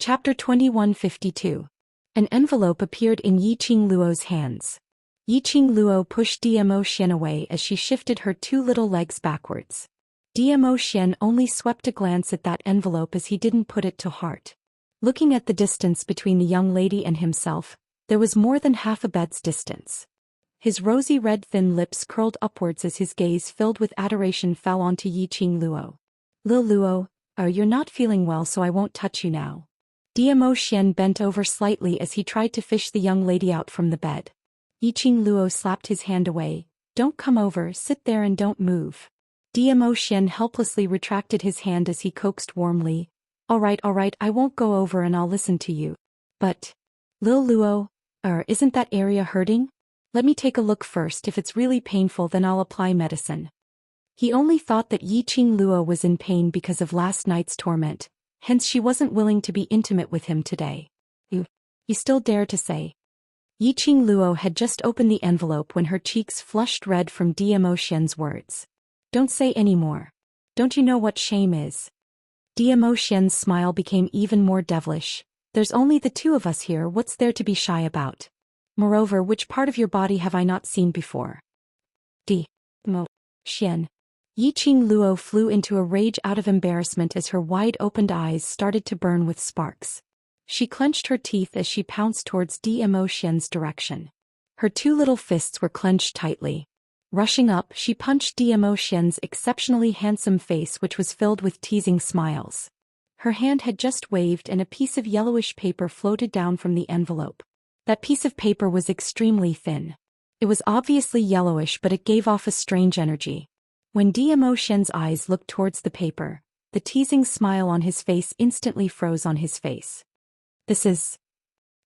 Chapter 2152. An envelope appeared in Yiqing Luo's hands. Yiqing Luo pushed Zhou Xian away as she shifted her two little legs backwards. Zhou Xian only swept a glance at that envelope as he didn't put it to heart. Looking at the distance between the young lady and himself, there was more than half a bed's distance. His rosy red thin lips curled upwards as his gaze filled with adoration fell onto Yiqing Luo. "Lil Luo, you're not feeling well, so I won't touch you now." Zhou Xian bent over slightly as he tried to fish the young lady out from the bed. Yiqing Luo slapped his hand away. "Don't come over, sit there and don't move." Zhou Xian helplessly retracted his hand as he coaxed warmly. All right, I won't go over and I'll listen to you. But, Lil Luo, isn't that area hurting? Let me take a look first. If it's really painful, then I'll apply medicine." He only thought that Yiqing Luo was in pain because of last night's torment, hence she wasn't willing to be intimate with him today. You still dare to say?" Yiqing Luo had just opened the envelope when her cheeks flushed red from Zhou Xian's words. "Don't say any more. Don't you know what shame is?" Zhou Xian's smile became even more devilish. "There's only the two of us here, what's there to be shy about? Moreover, which part of your body have I not seen before?" Zhou Xian. Yiqing Luo flew into a rage out of embarrassment as her wide-opened eyes started to burn with sparks. She clenched her teeth as she pounced towards Zhou Xian's direction. Her two little fists were clenched tightly. Rushing up, she punched Zhou Xian's exceptionally handsome face, which was filled with teasing smiles. Her hand had just waved and a piece of yellowish paper floated down from the envelope. That piece of paper was extremely thin. It was obviously yellowish, but it gave off a strange energy. When Zhou Xian's eyes looked towards the paper, the teasing smile on his face instantly froze on his face. "This is..."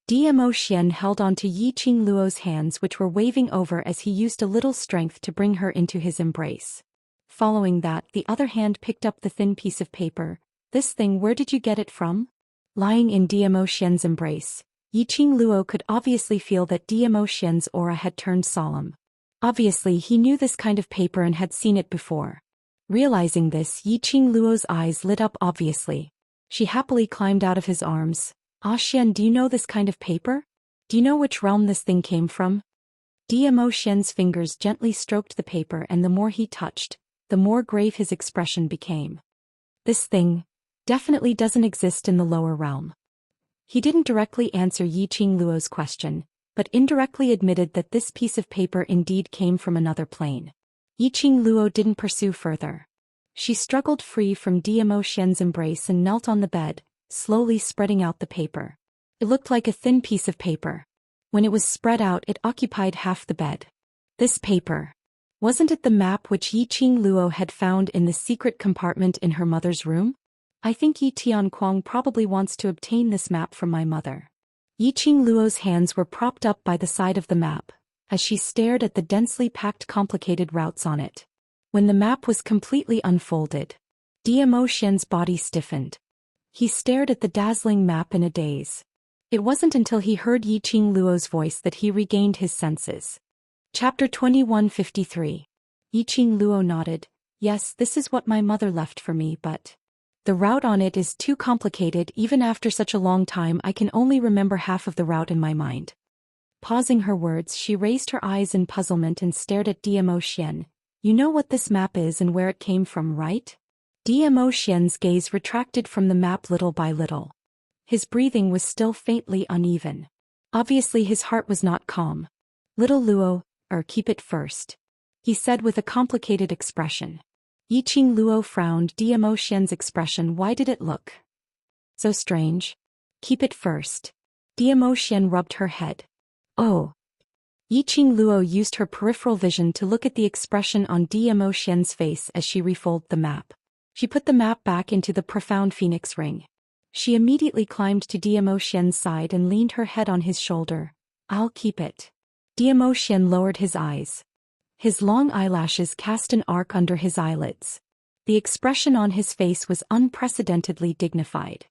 Zhou Xian held onto Yiqing Luo's hands, which were waving over as he used a little strength to bring her into his embrace. Following that, the other hand picked up the thin piece of paper. "This thing, where did you get it from?" Lying in Zhou Xian's embrace, Yiqing Luo could obviously feel that Zhou Xian's aura had turned solemn. Obviously, he knew this kind of paper and had seen it before. Realizing this, Yiqing Luo's eyes lit up obviously. She happily climbed out of his arms. "Ah Xian, do you know this kind of paper? Do you know which realm this thing came from?" Zhou Xian's fingers gently stroked the paper, and the more he touched, the more grave his expression became. "This thing definitely doesn't exist in the lower realm." He didn't directly answer Yiqing Luo's question, but indirectly admitted that this piece of paper indeed came from another plane. Yiqing Luo didn't pursue further. She struggled free from Zhou Xian's embrace and knelt on the bed, slowly spreading out the paper. It looked like a thin piece of paper. When it was spread out, it occupied half the bed. This paper. Wasn't it the map which Yiqing Luo had found in the secret compartment in her mother's room? "I think Yi Tianquang probably wants to obtain this map from my mother." Yiqing Luo's hands were propped up by the side of the map, as she stared at the densely packed complicated routes on it. When the map was completely unfolded, Zhou Xian's body stiffened. He stared at the dazzling map in a daze. It wasn't until he heard Yiqing Luo's voice that he regained his senses. Chapter 2153. Yiqing Luo nodded. "Yes, this is what my mother left for me, but the route on it is too complicated. Even after such a long time, I can only remember half of the route in my mind." Pausing her words, she raised her eyes in puzzlement and stared at Zhou Xian. "You know what this map is and where it came from, right?" Zhou Xian's gaze retracted from the map little by little. His breathing was still faintly uneven. Obviously his heart was not calm. "Little Luo, keep it first," he said with a complicated expression. Yiqing Luo frowned. Zhou Xian's expression, why did it look so strange? "Keep it first." Zhou Xian rubbed her head. "Oh." Yiqing Luo used her peripheral vision to look at the expression on Zhou Xian's face as she refolded the map. She put the map back into the profound phoenix ring. She immediately climbed to Zhou Xian's side and leaned her head on his shoulder. "I'll keep it." Zhou Xian lowered his eyes. His long eyelashes cast an arc under his eyelids. The expression on his face was unprecedentedly dignified.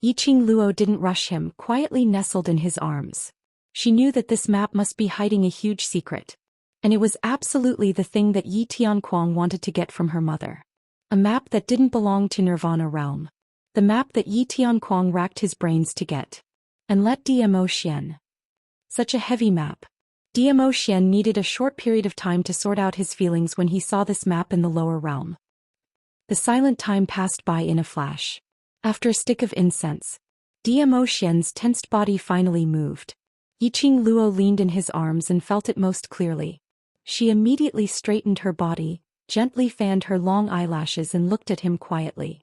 Yiqing Luo didn't rush him, quietly nestled in his arms. She knew that this map must be hiding a huge secret. And it was absolutely the thing that Yi Tianquang wanted to get from her mother. A map that didn't belong to Nirvana realm. The map that Yi Tianquang racked his brains to get. And let Dmo Xian. Such a heavy map. Dmo Xian needed a short period of time to sort out his feelings when he saw this map in the lower realm. The silent time passed by in a flash. After a stick of incense, Dmo Xian's tensed body finally moved. Yiqing Luo leaned in his arms and felt it most clearly. She immediately straightened her body, gently fanned her long eyelashes and looked at him quietly.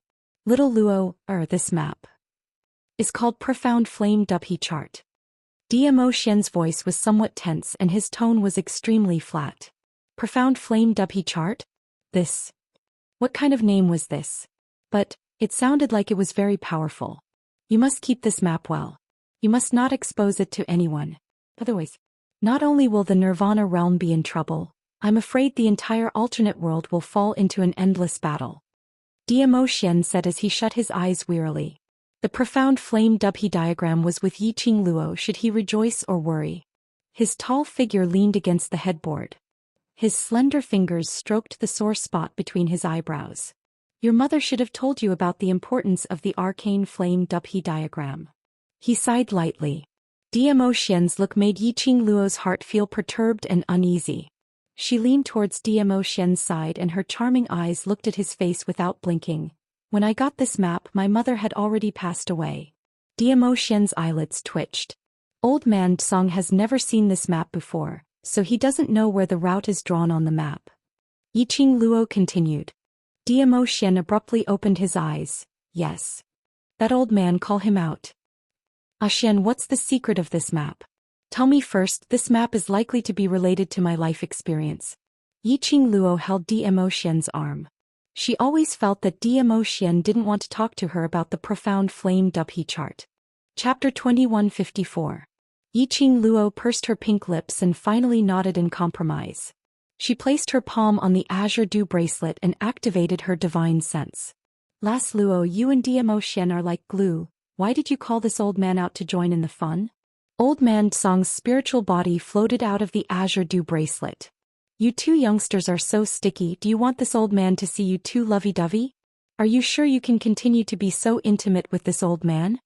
Little Luo, this map is called Profound Flame Dubhe Chart. Dmo Xian's voice was somewhat tense and his tone was extremely flat. Profound Flame Dubhe Chart? This. What kind of name was this? But it sounded like it was very powerful. You must keep this map well. You must not expose it to anyone. Otherwise, not only will the Nirvana realm be in trouble, I'm afraid the entire alternate world will fall into an endless battle. Dmo Xian said as he shut his eyes wearily. The profound flame Dubhe diagram was with Yiqing Luo should he rejoice or worry. His tall figure leaned against the headboard. His slender fingers stroked the sore spot between his eyebrows. Your mother should have told you about the importance of the arcane flame Dubhe diagram. He sighed lightly. Dmo Xian's look made Yiqing Luo's heart feel perturbed and uneasy. She leaned towards Dmo Xian's side and her charming eyes looked at his face without blinking. When I got this map, my mother had already passed away. Dmo Xian's eyelids twitched. Old man Song has never seen this map before, so he doesn't know where the route is drawn on the map. Yiqing Luo continued. Dmo Xian abruptly opened his eyes. Yes. That old man, call him out. Xian, what's the secret of this map? Tell me first, this map is likely to be related to my life experience. Yiqing Luo held Dmo Xian's arm. She always felt that Dmo Xian didn't want to talk to her about the profound flame Dubhe chart. Chapter 2154. Yiqing Luo pursed her pink lips and finally nodded in compromise. She placed her palm on the azure dew bracelet and activated her divine sense. Las Luo, you and Dmo Xian are like glue. Why did you call this old man out to join in the fun? Old man Song's spiritual body floated out of the azure dew bracelet. You two youngsters are so sticky. Do you want this old man to see you two lovey-dovey? Are you sure you can continue to be so intimate with this old man?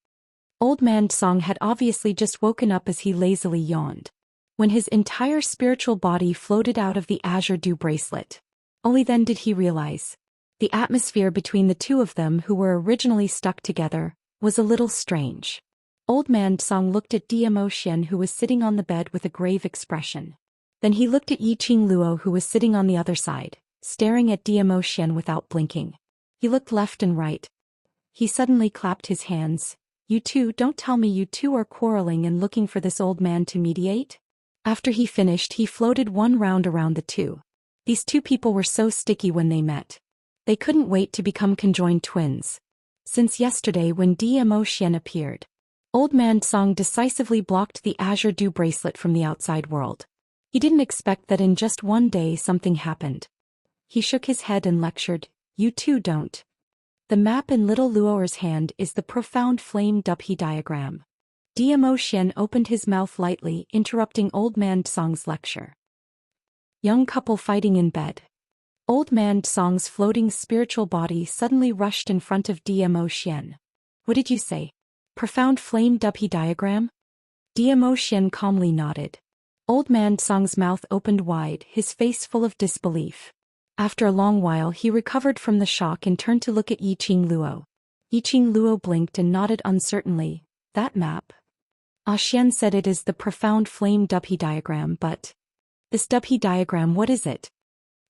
Old man Song had obviously just woken up as he lazily yawned. When his entire spiritual body floated out of the azure dew bracelet. Only then did he realize. The atmosphere between the two of them who were originally stuck together was a little strange. Old man Song looked at Dmo Xian who was sitting on the bed with a grave expression. Then he looked at Yiqing Luo who was sitting on the other side, staring at Dmo Xian without blinking. He looked left and right. He suddenly clapped his hands. You two, don't tell me you two are quarreling and looking for this old man to mediate? After he finished, he floated one round around the two. These two people were so sticky when they met. They couldn't wait to become conjoined twins. Since yesterday when Dmo Xian appeared, Old man Song decisively blocked the azure dew bracelet from the outside world. He didn't expect that in just one day something happened. He shook his head and lectured, you two don't. The map in little Luo's hand is the profound flame Dubhe diagram. Dmo Xian opened his mouth lightly, interrupting old man Song's lecture. Young couple fighting in bed. Old man Song's floating spiritual body suddenly rushed in front of Dmo Xian. What did you say? Profound flame Dubhe diagram? Dmo Xian calmly nodded. Old man Song's mouth opened wide, his face full of disbelief. After a long while he recovered from the shock and turned to look at Yiqing Luo. Yiqing Luo blinked and nodded uncertainly. That map? Xian said it is the profound flame Dubhe diagram, but... This Dubhe diagram, what is it?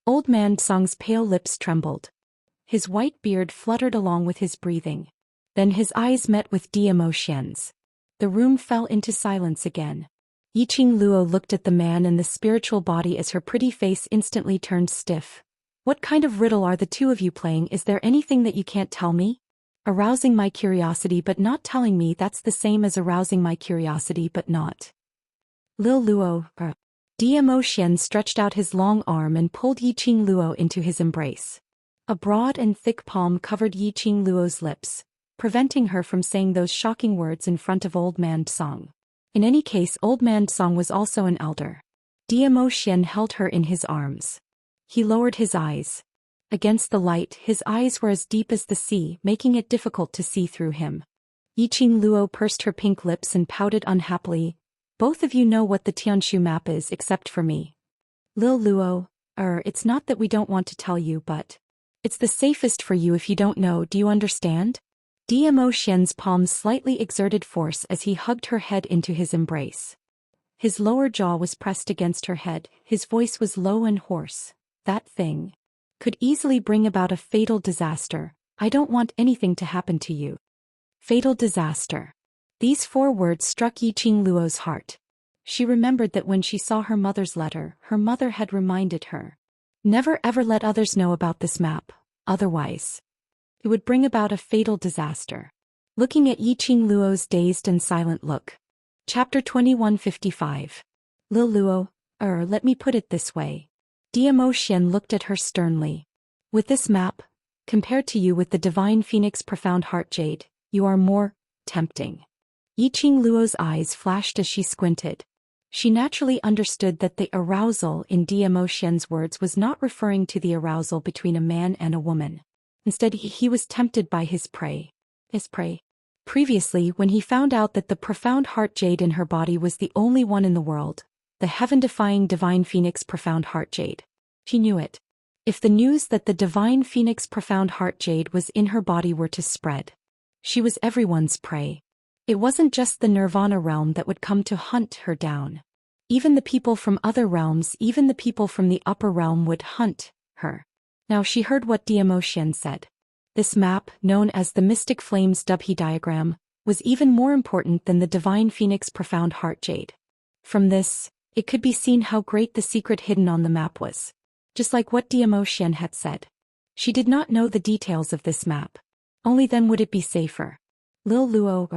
Old man Song's pale lips trembled. His white beard fluttered along with his breathing. Then his eyes met with Dmo Xian's. The room fell into silence again. Yiqing Luo looked at the man and the spiritual body as her pretty face instantly turned stiff. What kind of riddle are the two of you playing? Is there anything that you can't tell me? Arousing my curiosity but not telling me, that's the same as arousing my curiosity but not. Lil Luo, Dmo Xian stretched out his long arm and pulled Yiqing Luo into his embrace. A broad and thick palm covered Yiqing Luo's lips, preventing her from saying those shocking words in front of old man Song. In any case, old man Song was also an elder. Dmo Xian held her in his arms. He lowered his eyes. Against the light, his eyes were as deep as the sea, making it difficult to see through him. Yiqing Luo pursed her pink lips and pouted unhappily. Both of you know what the Tianshu map is except for me. Lil Luo, it's not that we don't want to tell you, but it's the safest for you if you don't know, do you understand? Zhou Xian's palms slightly exerted force as he hugged her head into his embrace. His lower jaw was pressed against her head, his voice was low and hoarse. That thing could easily bring about a fatal disaster. I don't want anything to happen to you. Fatal disaster. These 4 words struck Yiqing Luo's heart. She remembered that when she saw her mother's letter, her mother had reminded her, never ever let others know about this map, otherwise it would bring about a fatal disaster. Looking at Yiqing Luo's dazed and silent look. Chapter 2155. Lil Luo, let me put it this way. Zhou Xian looked at her sternly. With this map, compared to you with the Divine Phoenix Profound Heart Jade, you are more tempting. Yiqing Luo's eyes flashed as she squinted. She naturally understood that the arousal in Zhou Xian's words was not referring to the arousal between a man and a woman. Instead, he was tempted by his prey. Previously, when he found out that the Profound Heart Jade in her body was the only one in the world, the heaven-defying Divine Phoenix Profound Heart Jade. She knew it. If the news that the Divine Phoenix Profound Heart Jade was in her body were to spread, she was everyone's prey. It wasn't just the Nirvana realm that would come to hunt her down. Even the people from other realms, even the people from the upper realm would hunt her. Now she heard what Zhou Xian said. This map, known as the Mystic Flames Dubhe diagram, was even more important than the Divine Phoenix Profound Heart Jade. From this, it could be seen how great the secret hidden on the map was. Just like what Zhou Xian had said. She did not know the details of this map. Only then would it be safer. Lil Luo,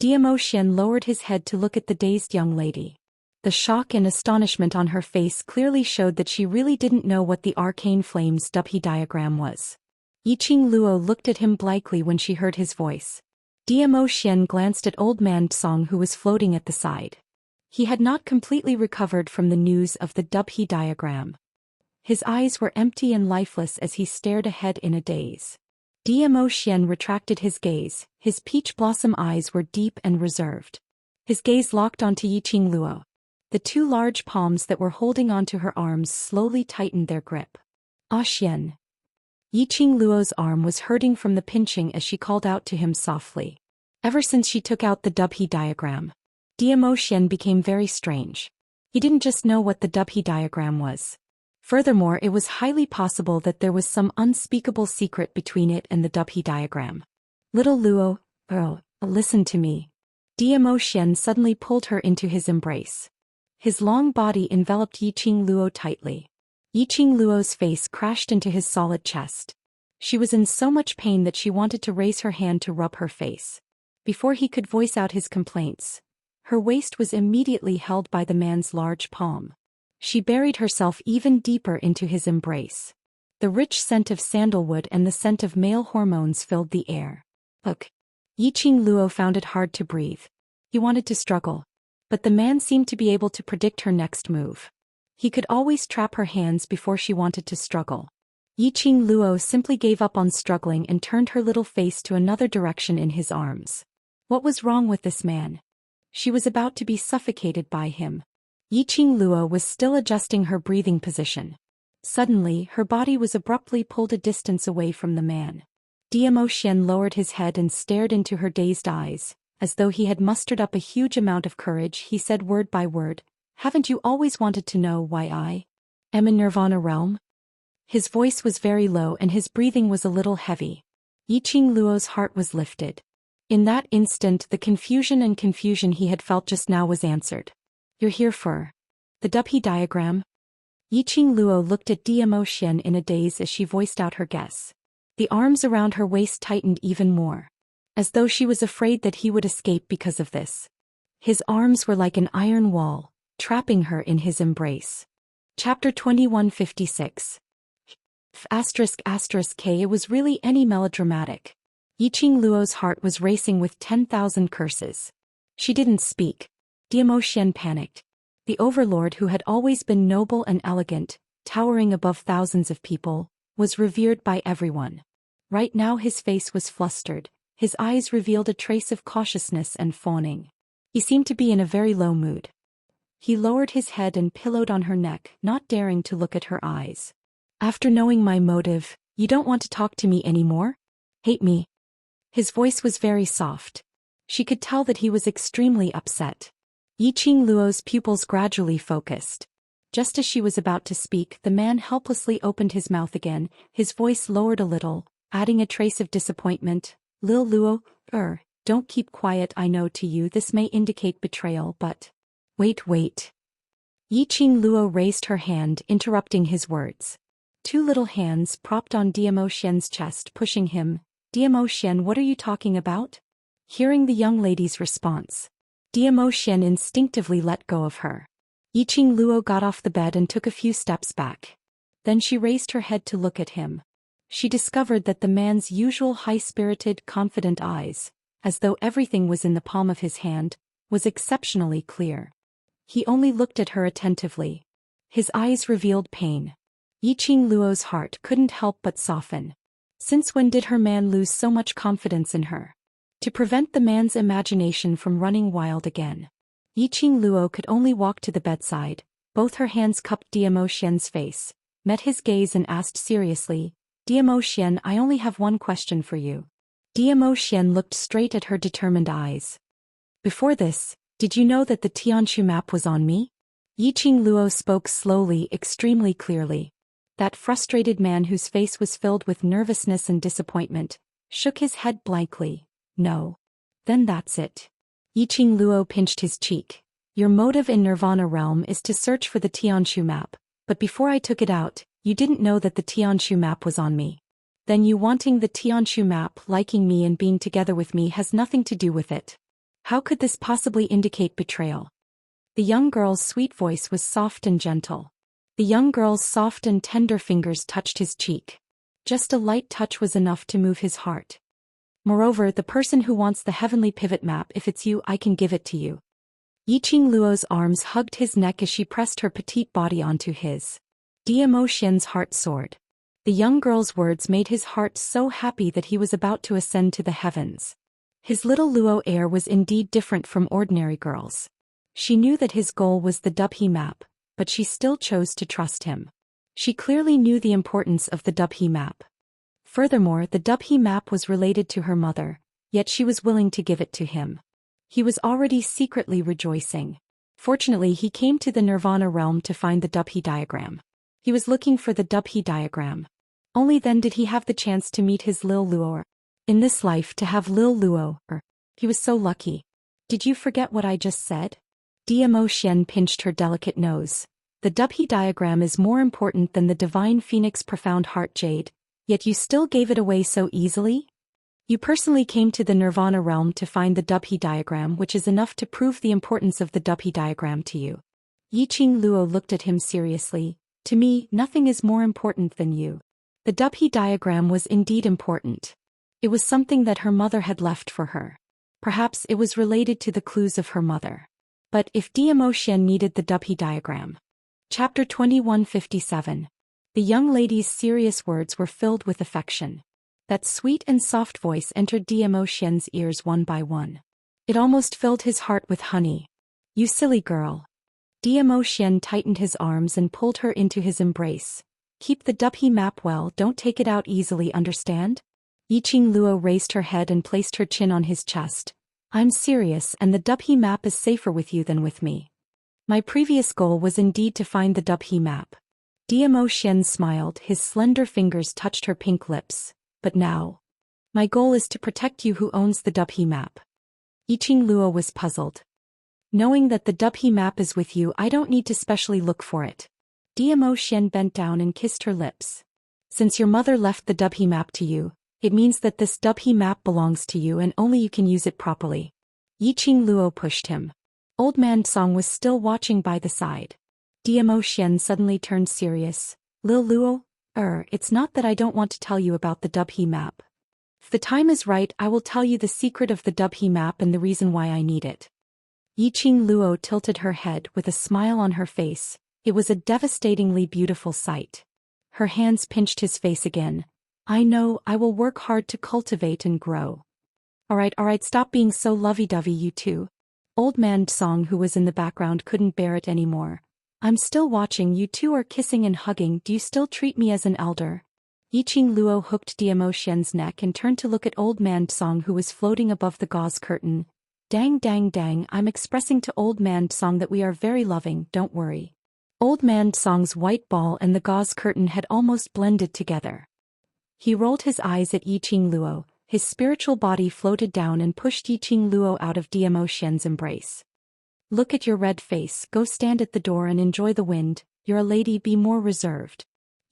Zhou Xian lowered his head to look at the dazed young lady. The shock and astonishment on her face clearly showed that she really didn't know what the Arcane Flames Dubhe diagram was. Yiqing Luo looked at him blankly when she heard his voice. Zhou Xian glanced at Old Man Tsong who was floating at the side. He had not completely recovered from the news of the Dubhe diagram. His eyes were empty and lifeless as he stared ahead in a daze. Zhou Xian retracted his gaze, his peach blossom eyes were deep and reserved. His gaze locked onto Yiqing Luo. The 2 large palms that were holding onto her arms slowly tightened their grip. Ah Xian. Yiqing Luo's arm was hurting from the pinching as she called out to him softly. Ever since she took out the Dubhe diagram, Zhou Xian became very strange. He didn't just know what the Dubhe diagram was. Furthermore, it was highly possible that there was some unspeakable secret between it and the Dubhe diagram. Little Luo, listen to me. Zhou Xian suddenly pulled her into his embrace. His long body enveloped Yiqing Luo tightly. Yiqing Luo's face crashed into his solid chest. She was in so much pain that she wanted to raise her hand to rub her face. Before he could voice out his complaints, her waist was immediately held by the man's large palm. She buried herself even deeper into his embrace. The rich scent of sandalwood and the scent of male hormones filled the air. Look. Yiqing Luo found it hard to breathe. He wanted to struggle. But the man seemed to be able to predict her next move. He could always trap her hands before she wanted to struggle. Yiqing Luo simply gave up on struggling and turned her little face to another direction in his arms. What was wrong with this man? She was about to be suffocated by him. Yiqing Luo was still adjusting her breathing position. Suddenly, her body was abruptly pulled a distance away from the man. Zhou Xian lowered his head and stared into her dazed eyes. As though he had mustered up a huge amount of courage, he said word by word, "Haven't you always wanted to know why I am in Nirvana realm?" His voice was very low and his breathing was a little heavy. Yiqing Luo's heart was lifted. In that instant, the confusion he had felt just now was answered. You're here for the Dubhe diagram? Yiqing Luo looked at Zhou Xian in a daze as she voiced out her guess. The arms around her waist tightened even more. As though she was afraid that he would escape because of this. His arms were like an iron wall, trapping her in his embrace. Chapter 2156. K. It was really any melodramatic. Yiqing Luo's heart was racing with 10,000 curses. She didn't speak. Zhou Xian panicked. The overlord who had always been noble and elegant, towering above thousands of people, was revered by everyone. Right now his face was flustered, his eyes revealed a trace of cautiousness and fawning. He seemed to be in a very low mood. He lowered his head and pillowed on her neck, not daring to look at her eyes. After knowing my motive, you don't want to talk to me anymore? Hate me? His voice was very soft. She could tell that he was extremely upset. Yiqing Luo's pupils gradually focused. Just as she was about to speak, the man helplessly opened his mouth again, his voice lowered a little, adding a trace of disappointment. Lil Luo, don't keep quiet. I know to you this may indicate betrayal, but... Wait. Yiqing Luo raised her hand, interrupting his words. Two little hands propped on Diamo Xian's chest, pushing him. Diamo Xian, what are you talking about? Hearing the young lady's response, Diamo Xian instinctively let go of her. Yiqing Luo got off the bed and took a few steps back. Then she raised her head to look at him. She discovered that the man's usual high-spirited, confident eyes, as though everything was in the palm of his hand, was exceptionally clear. He only looked at her attentively. His eyes revealed pain. Yiqing Luo's heart couldn't help but soften. Since when did her man lose so much confidence in her? To prevent the man's imagination from running wild again, Yiqing Luo could only walk to the bedside. Both her hands cupped Diamo Xian's face, met his gaze and asked seriously, Diamo Xian, I only have one question for you. Diamo Xian looked straight at her determined eyes. Before this, did you know that the Xianxia map was on me? Yiqing Luo spoke slowly, extremely clearly. That frustrated man whose face was filled with nervousness and disappointment, shook his head blankly. No. Then that's it. Yiqing Luo pinched his cheek. Your motive in Nirvana realm is to search for the Xianxia map, but before I took it out, you didn't know that the Xianxia map was on me. Then you wanting the Xianxia map, liking me and being together with me has nothing to do with it. How could this possibly indicate betrayal? The young girl's sweet voice was soft and gentle. The young girl's soft and tender fingers touched his cheek. Just a light touch was enough to move his heart. Moreover, the person who wants the heavenly pivot map, if it's you, I can give it to you. Yiqing Luo's arms hugged his neck as she pressed her petite body onto his. Diamo Xian's heart soared. The young girl's words made his heart so happy that he was about to ascend to the heavens. His little Luo heir was indeed different from ordinary girls. She knew that his goal was the Dubhe map, but she still chose to trust him. She clearly knew the importance of the Dubhe map. Furthermore, the Dubhe map was related to her mother, yet she was willing to give it to him. He was already secretly rejoicing. Fortunately, he came to the Nirvana realm to find the Dubhe diagram. He was looking for the Dubhe diagram. Only then did he have the chance to meet his Lil Luo. In this life, to have Lil Luo. He was so lucky. Did you forget what I just said? Diamo Xian pinched her delicate nose. The Dubhe diagram is more important than the Divine Phoenix Profound Heart Jade, yet you still gave it away so easily? You personally came to the Nirvana realm to find the Dubhe diagram, which is enough to prove the importance of the Dubhe diagram to you. Yiqing Luo looked at him seriously. To me, nothing is more important than you. The Dubhe diagram was indeed important. It was something that her mother had left for her. Perhaps it was related to the clues of her mother. But if Diamo Xian needed the Dubhe diagram. Chapter 2157. The young lady's serious words were filled with affection. That sweet and soft voice entered Diamo Xian's ears one by one. It almost filled his heart with honey. You silly girl. Diamo Xian tightened his arms and pulled her into his embrace. Keep the Dubhe map well, don't take it out easily, understand? Yiqing Luo raised her head and placed her chin on his chest. I'm serious, and the Dubhe map is safer with you than with me. My previous goal was indeed to find the Dubhe map. Diamo Xian smiled, his slender fingers touched her pink lips. But now, my goal is to protect you who owns the Dubhe map. Yiqing Luo was puzzled. Knowing that the Dubhe map is with you, I don't need to specially look for it. Diamo Xian bent down and kissed her lips. Since your mother left the Dubhe map to you, it means that this Dubhe map belongs to you and only you can use it properly. Yiqing Luo pushed him. Old man Song was still watching by the side. Diamo Xian suddenly turned serious. Lil Luo, it's not that I don't want to tell you about the Dubhe map. If the time is right, I will tell you the secret of the Dubhe map and the reason why I need it. Yiqing Luo tilted her head with a smile on her face. It was a devastatingly beautiful sight. Her hands pinched his face again. I know, I will work hard to cultivate and grow. Alright, stop being so lovey-dovey, you two. Old man Song, who was in the background, couldn't bear it anymore. I'm still watching, you two are kissing and hugging, do you still treat me as an elder? Yiqing Luo hooked Diamo Xian's neck and turned to look at old man Song, who was floating above the gauze curtain. Dang, I'm expressing to old man Song that we are very loving, don't worry. Old man Song's white ball and the gauze curtain had almost blended together. He rolled his eyes at Yiqing Luo, his spiritual body floated down and pushed Yiqing Luo out of Diamo Xian's embrace. Look at your red face, go stand at the door and enjoy the wind, you're a lady, be more reserved.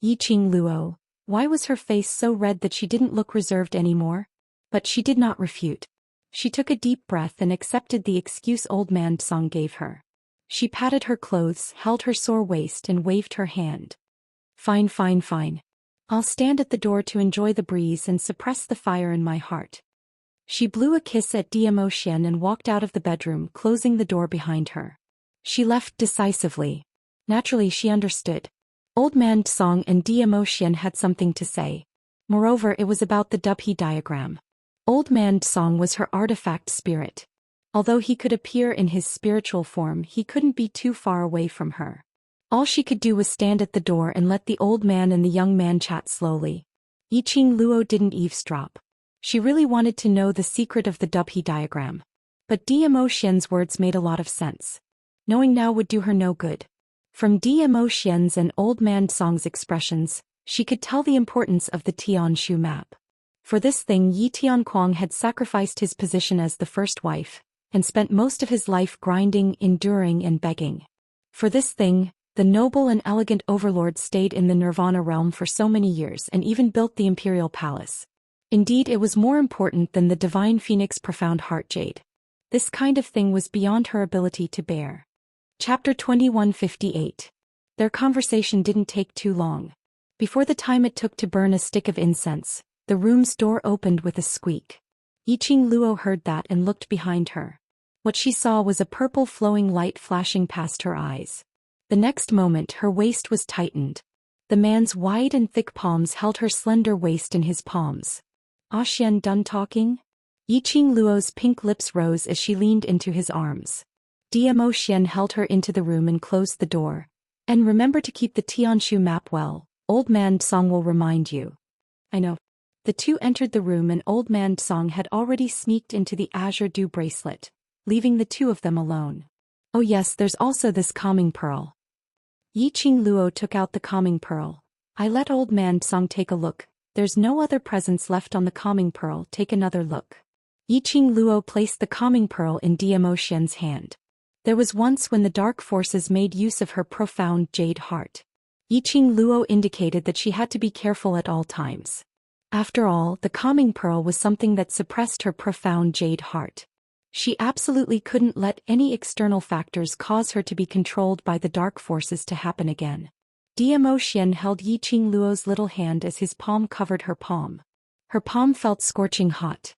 Yiqing Luo. Why was her face so red that she didn't look reserved anymore? But she did not refute. She took a deep breath and accepted the excuse old man Song gave her. She patted her clothes, held her sore waist and waved her hand. Fine. I'll stand at the door to enjoy the breeze and suppress the fire in my heart. She blew a kiss at Diamo Xian and walked out of the bedroom, closing the door behind her. She left decisively. Naturally, she understood. Old man Song and Diamo Xian had something to say. Moreover, it was about the Dubhe diagram. Old man Song was her artifact spirit. Although he could appear in his spiritual form, he couldn't be too far away from her. All she could do was stand at the door and let the old man and the young man chat slowly. Yiqing Luo didn't eavesdrop. She really wanted to know the secret of the Dubhe diagram. But Diamo Xian's words made a lot of sense. Knowing now would do her no good. From Diamo Xian's and old man Song's expressions, she could tell the importance of the Tianshu map. For this thing, Yi Tianquang had sacrificed his position as the first wife, and spent most of his life grinding, enduring and begging. For this thing, the noble and elegant overlord stayed in the Nirvana realm for so many years and even built the imperial palace. Indeed, it was more important than the divine phoenix profound heart jade. This kind of thing was beyond her ability to bear. Chapter 2158. Their conversation didn't take too long. Before the time it took to burn a stick of incense, the room's door opened with a squeak. Yiqing Luo heard that and looked behind her. What she saw was a purple flowing light flashing past her eyes. The next moment her waist was tightened. The man's wide and thick palms held her slender waist in his palms. Xian done talking? Yiqing Luo's pink lips rose as she leaned into his arms. Diamo Xian held her into the room and closed the door. And remember to keep the Tianshu map well, old man Song will remind you. I know. The two entered the room and old man Song had already sneaked into the azure dew bracelet, leaving the two of them alone. Oh yes, there's also this calming pearl. Yiqing Luo took out the calming pearl. I let old man Song take a look. There's no other presents left on the calming pearl, take another look. Yiqing Luo placed the calming pearl in Diamo Xian's hand. There was once when the dark forces made use of her profound jade heart. Yiqing Luo indicated that she had to be careful at all times. After all, the calming pearl was something that suppressed her profound jade heart. She absolutely couldn't let any external factors cause her to be controlled by the dark forces to happen again. Diamo Xian held Yiqing Luo's little hand as his palm covered her palm. Her palm felt scorching hot.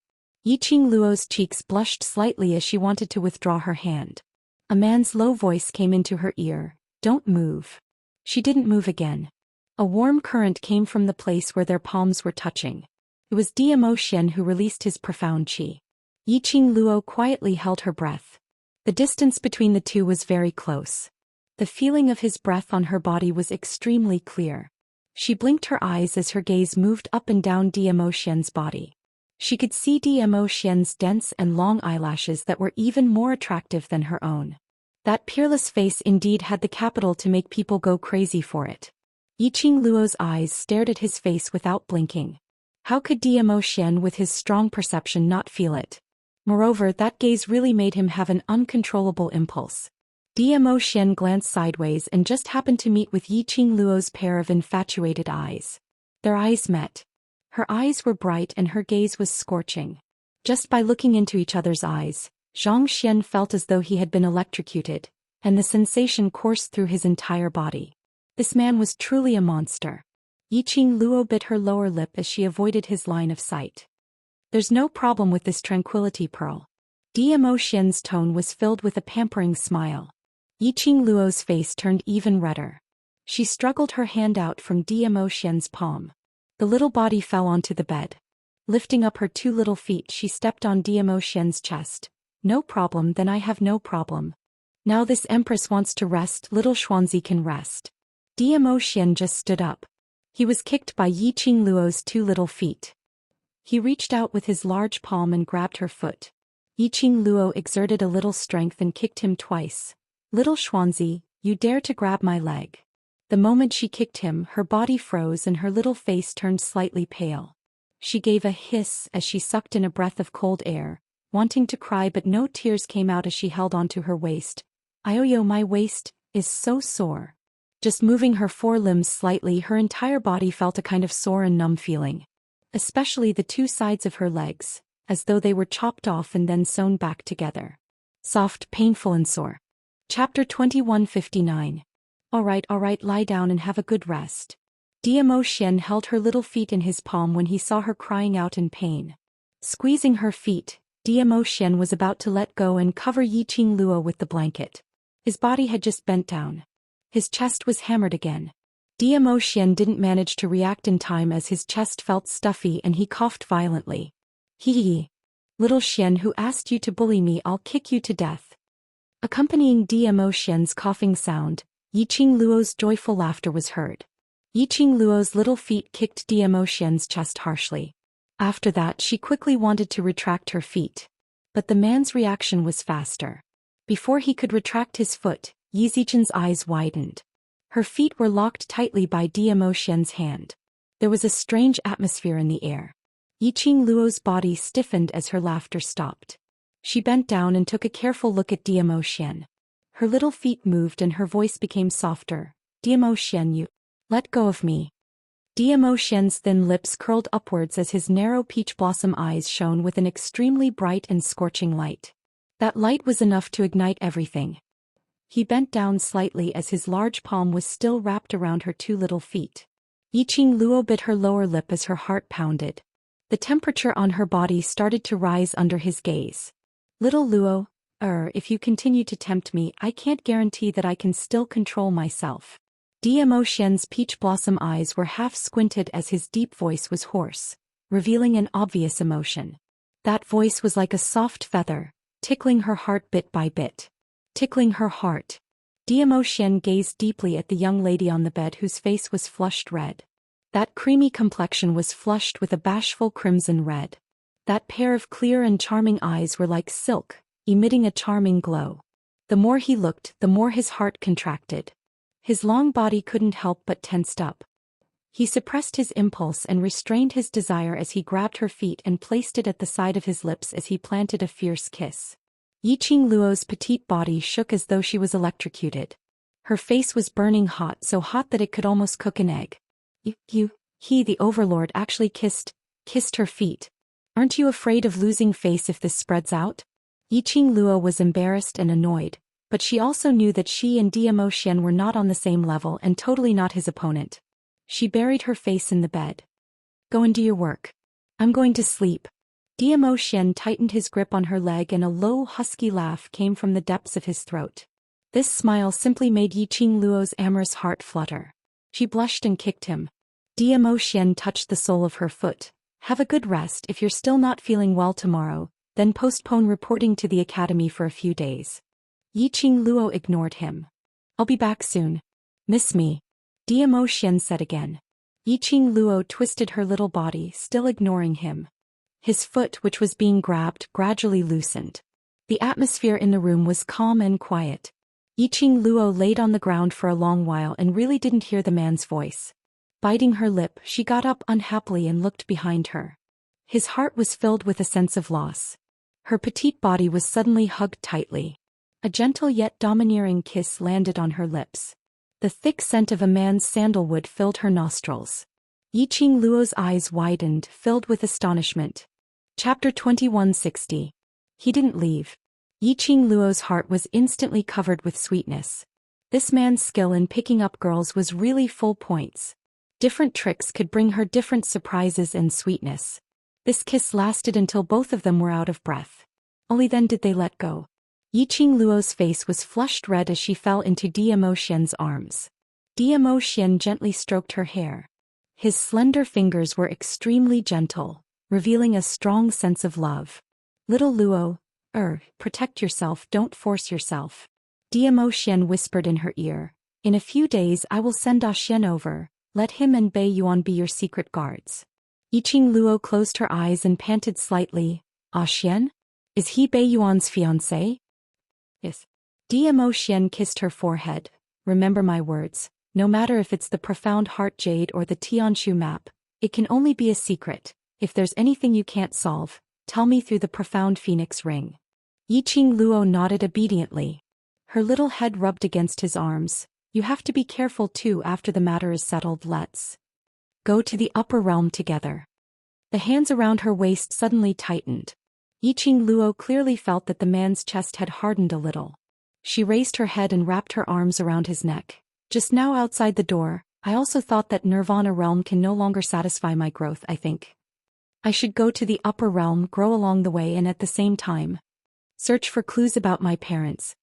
Yiqing Luo's cheeks blushed slightly as she wanted to withdraw her hand. A man's low voice came into her ear, "Don't move." She didn't move again. A warm current came from the place where their palms were touching. It was Diamo Xian who released his profound qi. Yiqing Luo quietly held her breath. The distance between the two was very close. The feeling of his breath on her body was extremely clear. She blinked her eyes as her gaze moved up and down Diamo Xian's body. She could see Diamo Xian's dense and long eyelashes that were even more attractive than her own. That peerless face indeed had the capital to make people go crazy for it. Yiqing Luo's eyes stared at his face without blinking. How could Diamo Xian with his strong perception not feel it? Moreover, that gaze really made him have an uncontrollable impulse. Diamo Xian glanced sideways and just happened to meet with Yiqing Luo's pair of infatuated eyes. Their eyes met. Her eyes were bright and her gaze was scorching. Just by looking into each other's eyes, Zhou Xian felt as though he had been electrocuted, and the sensation coursed through his entire body. This man was truly a monster. Yiqing Luo bit her lower lip as she avoided his line of sight. There's no problem with this tranquility pearl. Diamo Xian's tone was filled with a pampering smile. Yiqing Luo's face turned even redder. She struggled her hand out from Dmo Xian's palm. The little body fell onto the bed. Lifting up her 2 little feet, she stepped on Dmo Xian's chest. No problem, then I have no problem. Now this empress wants to rest, little Xuanzi can rest. Dmo Xian just stood up. He was kicked by Yiqing Luo's 2 little feet. He reached out with his large palm and grabbed her foot. Yiqing Luo exerted a little strength and kicked him twice. Little Xuanzi, you dare to grab my leg. The moment she kicked him, her body froze and her little face turned slightly pale. She gave a hiss as she sucked in a breath of cold air, wanting to cry but no tears came out as she held onto her waist. Ioyo, my waist is so sore. Just moving her 4 limbs slightly, her entire body felt a kind of sore and numb feeling. Especially the 2 sides of her legs, as though they were chopped off and then sewn back together. Soft, painful and sore. Chapter 2159. Alright, lie down and have a good rest. Dmo Xian held her little feet in his palm when he saw her crying out in pain. Squeezing her feet, Dmo Xian was about to let go and cover Yiqing Luo with the blanket. His body had just bent down. His chest was hammered again. Dmo Xian didn't manage to react in time as his chest felt stuffy and he coughed violently. Hee. Little Xian, who asked you to bully me? I'll kick you to death. Accompanying Dmo Xian's coughing sound, Yiqing Luo's joyful laughter was heard. Yiqing Luo's little feet kicked Dmo Xian's chest harshly. After that, she quickly wanted to retract her feet. But the man's reaction was faster. Before he could retract his foot, Yizichen's eyes widened. Her feet were locked tightly by Dmo Xian's hand. There was a strange atmosphere in the air. Yiqing Luo's body stiffened as her laughter stopped. She bent down and took a careful look at Dmo Xian. Her little feet moved and her voice became softer. Dmo Xian, you let go of me. Dmo Xian's thin lips curled upwards as his narrow peach blossom eyes shone with an extremely bright and scorching light. That light was enough to ignite everything. He bent down slightly as his large palm was still wrapped around her 2 little feet. Yiqing Luo bit her lower lip as her heart pounded. The temperature on her body started to rise under his gaze. Little Luo, if you continue to tempt me, I can't guarantee that I can still control myself. Dmo Xian's peach blossom eyes were half squinted as his deep voice was hoarse, revealing an obvious emotion. That voice was like a soft feather, tickling her heart bit by bit. Tickling her heart. Dmo Xian gazed deeply at the young lady on the bed whose face was flushed red. That creamy complexion was flushed with a bashful crimson red. That pair of clear and charming eyes were like silk, emitting a charming glow. The more he looked, the more his heart contracted. His long body couldn't help but tensed up. He suppressed his impulse and restrained his desire as he grabbed her feet and placed it at the side of his lips as he planted a fierce kiss. Yiqing Luo's petite body shook as though she was electrocuted. Her face was burning hot, so hot that it could almost cook an egg. He, the overlord, actually kissed her feet. Aren't you afraid of losing face if this spreads out? Yiqing Luo was embarrassed and annoyed, but she also knew that she and Dmo Xian were not on the same level and totally not his opponent. She buried her face in the bed. Go and do your work. I'm going to sleep. Dmo Xian tightened his grip on her leg and a low husky laugh came from the depths of his throat. This smile simply made Yiqing Luo's amorous heart flutter. She blushed and kicked him. Dmo Xian touched the sole of her foot. Have a good rest. If you're still not feeling well tomorrow, then postpone reporting to the academy for a few days. Yiqing Luo ignored him. I'll be back soon. Miss me? Dmo Xian said again. Yiqing Luo twisted her little body, still ignoring him. His foot, which was being grabbed, gradually loosened. The atmosphere in the room was calm and quiet. Yiqing Luo laid on the ground for a long while and really didn't hear the man's voice. Biting her lip, she got up unhappily and looked behind her. His heart was filled with a sense of loss. Her petite body was suddenly hugged tightly. A gentle yet domineering kiss landed on her lips. The thick scent of a man's sandalwood filled her nostrils. Yiqing Luo's eyes widened, filled with astonishment. Chapter 2160. He didn't leave. Yiqing Luo's heart was instantly covered with sweetness. This man's skill in picking up girls was really full points. Different tricks could bring her different surprises and sweetness. This kiss lasted until both of them were out of breath. Only then did they let go. Yiqing Luo's face was flushed red as she fell into Dmo Xian's arms. Zhou Xian gently stroked her hair. His slender fingers were extremely gentle, revealing a strong sense of love. Little Luo, protect yourself, don't force yourself. Zhou Xian whispered in her ear. In a few days I will send Xian over, let him and Bei Yuan be your secret guards. Yiqing Luo closed her eyes and panted slightly. Xian? Is he Bei Yuan's fiancé? Yes. Zhou Xian kissed her forehead. Remember my words, no matter if it's the profound heart jade or the Tianshu map, it can only be a secret. If there's anything you can't solve, tell me through the profound phoenix ring. Yiqing Luo nodded obediently. Her little head rubbed against his arms. You have to be careful too after the matter is settled. Let's go to the upper realm together. The hands around her waist suddenly tightened. Yiqing Luo clearly felt that the man's chest had hardened a little. She raised her head and wrapped her arms around his neck. Just now outside the door, I also thought that Nirvana realm can no longer satisfy my growth. I think I should go to the upper realm, grow along the way, and at the same time search for clues about my parents.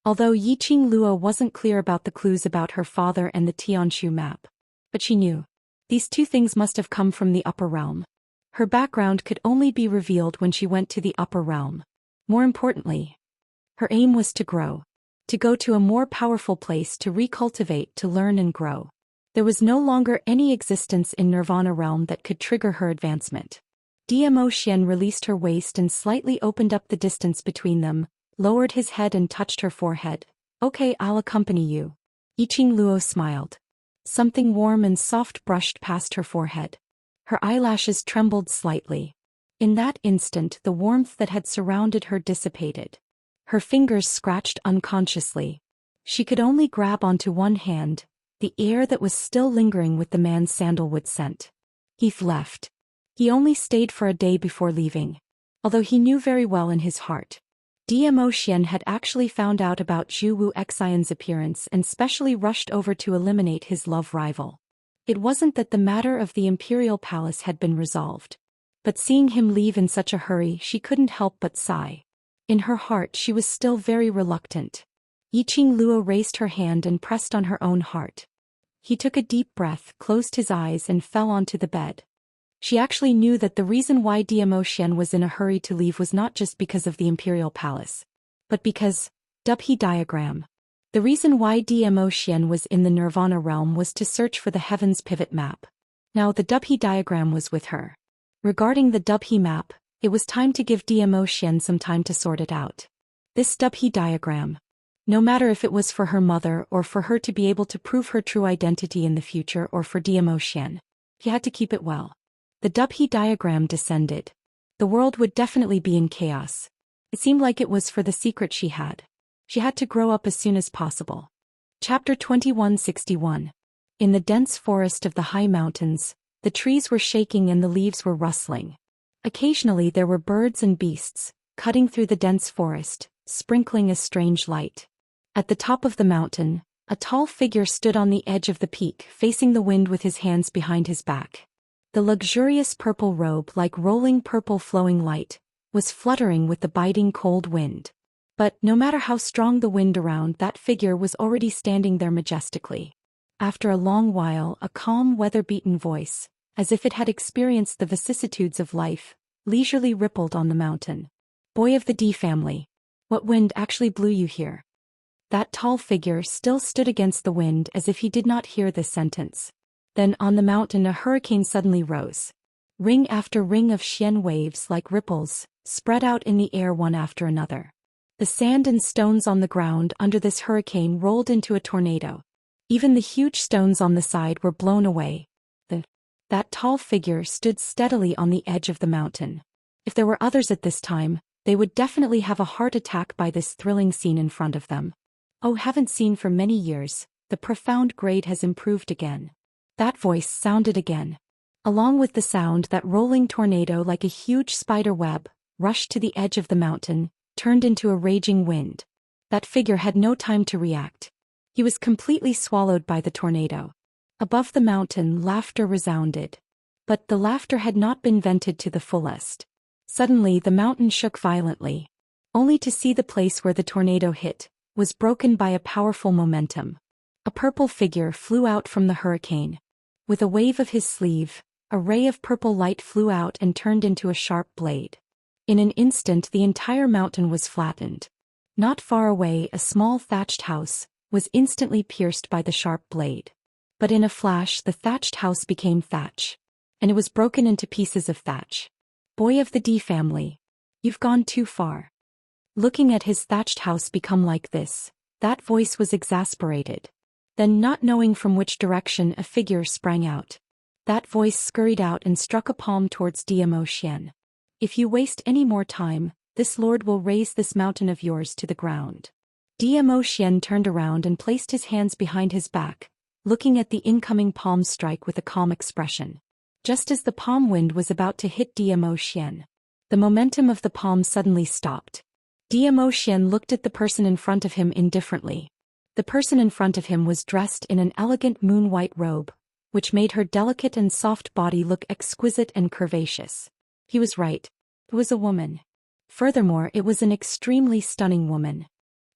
Although Yiqing Luo wasn't clear about the clues about her father and the Tianshu map, but she knew these two things must have come from the upper realm. Her background could only be revealed when she went to the upper realm. More importantly, her aim was to grow, to go to a more powerful place, to recultivate, to learn and grow. There was no longer any existence in Nirvana realm that could trigger her advancement. Zhou Xian released her waist and slightly opened up the distance between them, lowered his head and touched her forehead. Okay, I'll accompany you. Yiqing Luo smiled. Something warm and soft brushed past her forehead. Her eyelashes trembled slightly. In that instant, the warmth that had surrounded her dissipated. Her fingers scratched unconsciously. She could only grab onto one hand, the air that was still lingering with the man's sandalwood scent. Heath left. He only stayed for a day before leaving. Although he knew very well in his heart, Zhou Xian had actually found out about Zhu Xian's appearance and specially rushed over to eliminate his love rival. It wasn't that the matter of the imperial palace had been resolved, but seeing him leave in such a hurry, she couldn't help but sigh. In her heart she was still very reluctant. Yiqing Luo raised her hand and pressed on her own heart. He took a deep breath, closed his eyes and fell onto the bed. She actually knew that the reason why Zhou Xian was in a hurry to leave was not just because of the imperial palace, but because, Dubhe diagram. The reason why Zhou Xian was in the Nirvana realm was to search for the Heaven's Pivot map. Now the Dubhe diagram was with her. Regarding the Dubhe map, it was time to give Zhou Xian some time to sort it out. This Dubhe diagram, no matter if it was for her mother or for her to be able to prove her true identity in the future or for Zhou Xian, he had to keep it well. The Dubhe diagram descended. The world would definitely be in chaos. It seemed like it was for the secret she had. She had to grow up as soon as possible. Chapter 2161. In the dense forest of the high mountains, the trees were shaking and the leaves were rustling. Occasionally there were birds and beasts, cutting through the dense forest, sprinkling a strange light. At the top of the mountain, a tall figure stood on the edge of the peak, facing the wind with his hands behind his back. The luxurious purple robe, like rolling purple flowing light, was fluttering with the biting cold wind. But no matter how strong the wind around, that figure was already standing there majestically. After a long while, a calm, weather-beaten voice, as if it had experienced the vicissitudes of life, leisurely rippled on the mountain. Boy of the D family. What wind actually blew you here? That tall figure still stood against the wind as if he did not hear this sentence. Then on the mountain a hurricane suddenly rose. Ring after ring of Xian waves like ripples, spread out in the air one after another. The sand and stones on the ground under this hurricane rolled into a tornado. Even the huge stones on the side were blown away. That tall figure stood steadily on the edge of the mountain. If there were others at this time, they would definitely have a heart attack by this thrilling scene in front of them. Oh, haven't seen for many years, the profound grade has improved again. That voice sounded again. Along with the sound, that rolling tornado like a huge spider web, rushed to the edge of the mountain, turned into a raging wind. That figure had no time to react. He was completely swallowed by the tornado. Above the mountain, laughter resounded. But the laughter had not been vented to the fullest. Suddenly the mountain shook violently. Only to see the place where the tornado hit was broken by a powerful momentum. A purple figure flew out from the hurricane. With a wave of his sleeve, a ray of purple light flew out and turned into a sharp blade. In an instant the entire mountain was flattened. Not far away a small thatched house was instantly pierced by the sharp blade. But in a flash the thatched house became thatch. And it was broken into pieces of thatch. Boy of the D family. You've gone too far. Looking at his thatched house become like this, that voice was exasperated. Then, not knowing from which direction, a figure sprang out. That voice scurried out and struck a palm towards Zhou Xian. If you waste any more time, this lord will raze this mountain of yours to the ground. Zhou Xian turned around and placed his hands behind his back, looking at the incoming palm strike with a calm expression. Just as the palm wind was about to hit Zhou Xian, the momentum of the palm suddenly stopped. Zhou Xian looked at the person in front of him indifferently. The person in front of him was dressed in an elegant moon-white robe, which made her delicate and soft body look exquisite and curvaceous. He was right. It was a woman. Furthermore, it was an extremely stunning woman.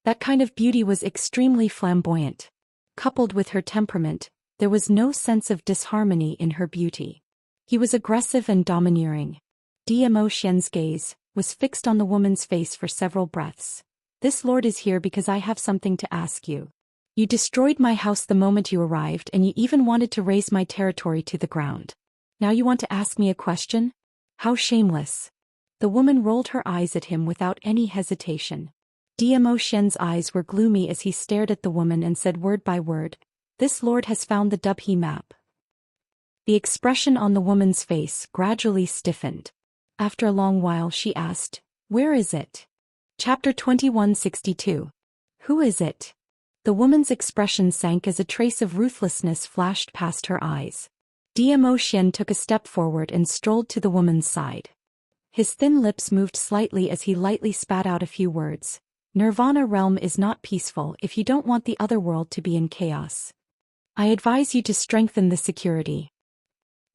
That kind of beauty was extremely flamboyant. Coupled with her temperament, there was no sense of disharmony in her beauty. He was aggressive and domineering. Zhou Xian's gaze was fixed on the woman's face for several breaths. This lord is here because I have something to ask you. You destroyed my house the moment you arrived and you even wanted to raze my territory to the ground. Now you want to ask me a question? How shameless. The woman rolled her eyes at him without any hesitation. Zhou Xian's eyes were gloomy as he stared at the woman and said word by word, "This lord has found the Dubhe map." The expression on the woman's face gradually stiffened. After a long while she asked, "Where is it?" Chapter 2162. Who is it? The woman's expression sank as a trace of ruthlessness flashed past her eyes. Zhou Xian took a step forward and strolled to the woman's side. His thin lips moved slightly as he lightly spat out a few words. Nirvana realm is not peaceful if you don't want the other world to be in chaos. I advise you to strengthen the security.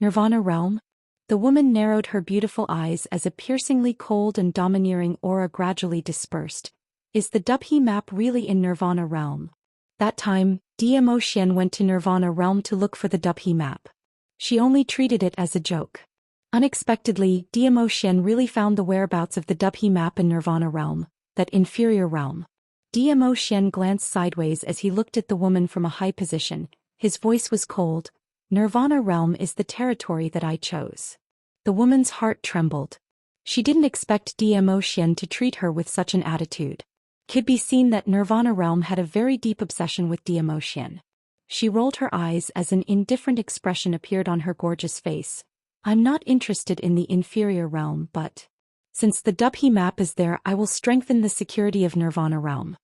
Nirvana realm? The woman narrowed her beautiful eyes as a piercingly cold and domineering aura gradually dispersed. Is the Dubhe map really in Nirvana realm? That time, Zhou Xian went to Nirvana realm to look for the Dubhe map. She only treated it as a joke. Unexpectedly, Zhou Xian really found the whereabouts of the Dubhe map in Nirvana realm, that inferior realm. Zhou Xian glanced sideways as he looked at the woman from a high position. His voice was cold. Nirvana realm is the territory that I chose. The woman's heart trembled. She didn't expect Zhou Xian to treat her with such an attitude. Could be seen that Nirvana realm had a very deep obsession with Zhou Xian. She rolled her eyes as an indifferent expression appeared on her gorgeous face. I'm not interested in the inferior realm, but since the Dubhe map is there, I will strengthen the security of Nirvana realm.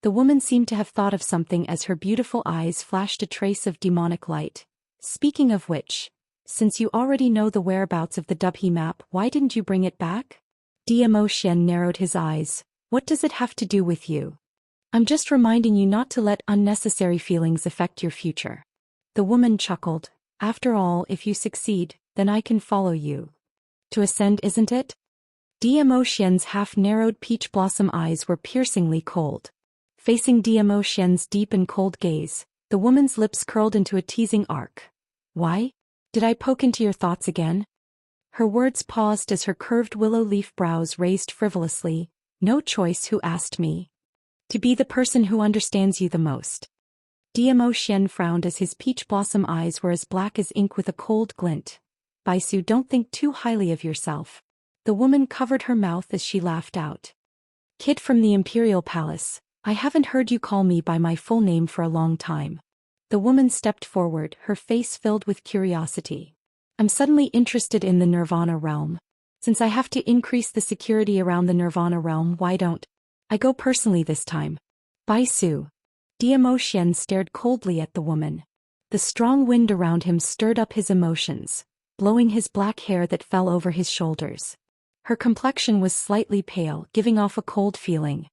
The woman seemed to have thought of something as her beautiful eyes flashed a trace of demonic light. Speaking of which, since you already know the whereabouts of the Dubhe map, why didn't you bring it back? Zhou Xian narrowed his eyes. What does it have to do with you? I'm just reminding you not to let unnecessary feelings affect your future. The woman chuckled. After all, if you succeed, then I can follow you. To ascend, isn't it? Zhou Xian's half-narrowed peach blossom eyes were piercingly cold. Facing Zhou Xian's deep and cold gaze, the woman's lips curled into a teasing arc. Why? Did I poke into your thoughts again? Her words paused as her curved willow leaf brows raised frivolously. No choice, who asked me? To be the person who understands you the most. Zhou Xian frowned as his peach blossom eyes were as black as ink with a cold glint. Baisu, don't think too highly of yourself. The woman covered her mouth as she laughed out. Kid from the Imperial Palace, I haven't heard you call me by my full name for a long time. The woman stepped forward, her face filled with curiosity. I'm suddenly interested in the Nirvana realm. Since I have to increase the security around the Nirvana realm, why don't I go personally this time? Baisu. Zhou Xian stared coldly at the woman. The strong wind around him stirred up his emotions, blowing his black hair that fell over his shoulders. Her complexion was slightly pale, giving off a cold feeling.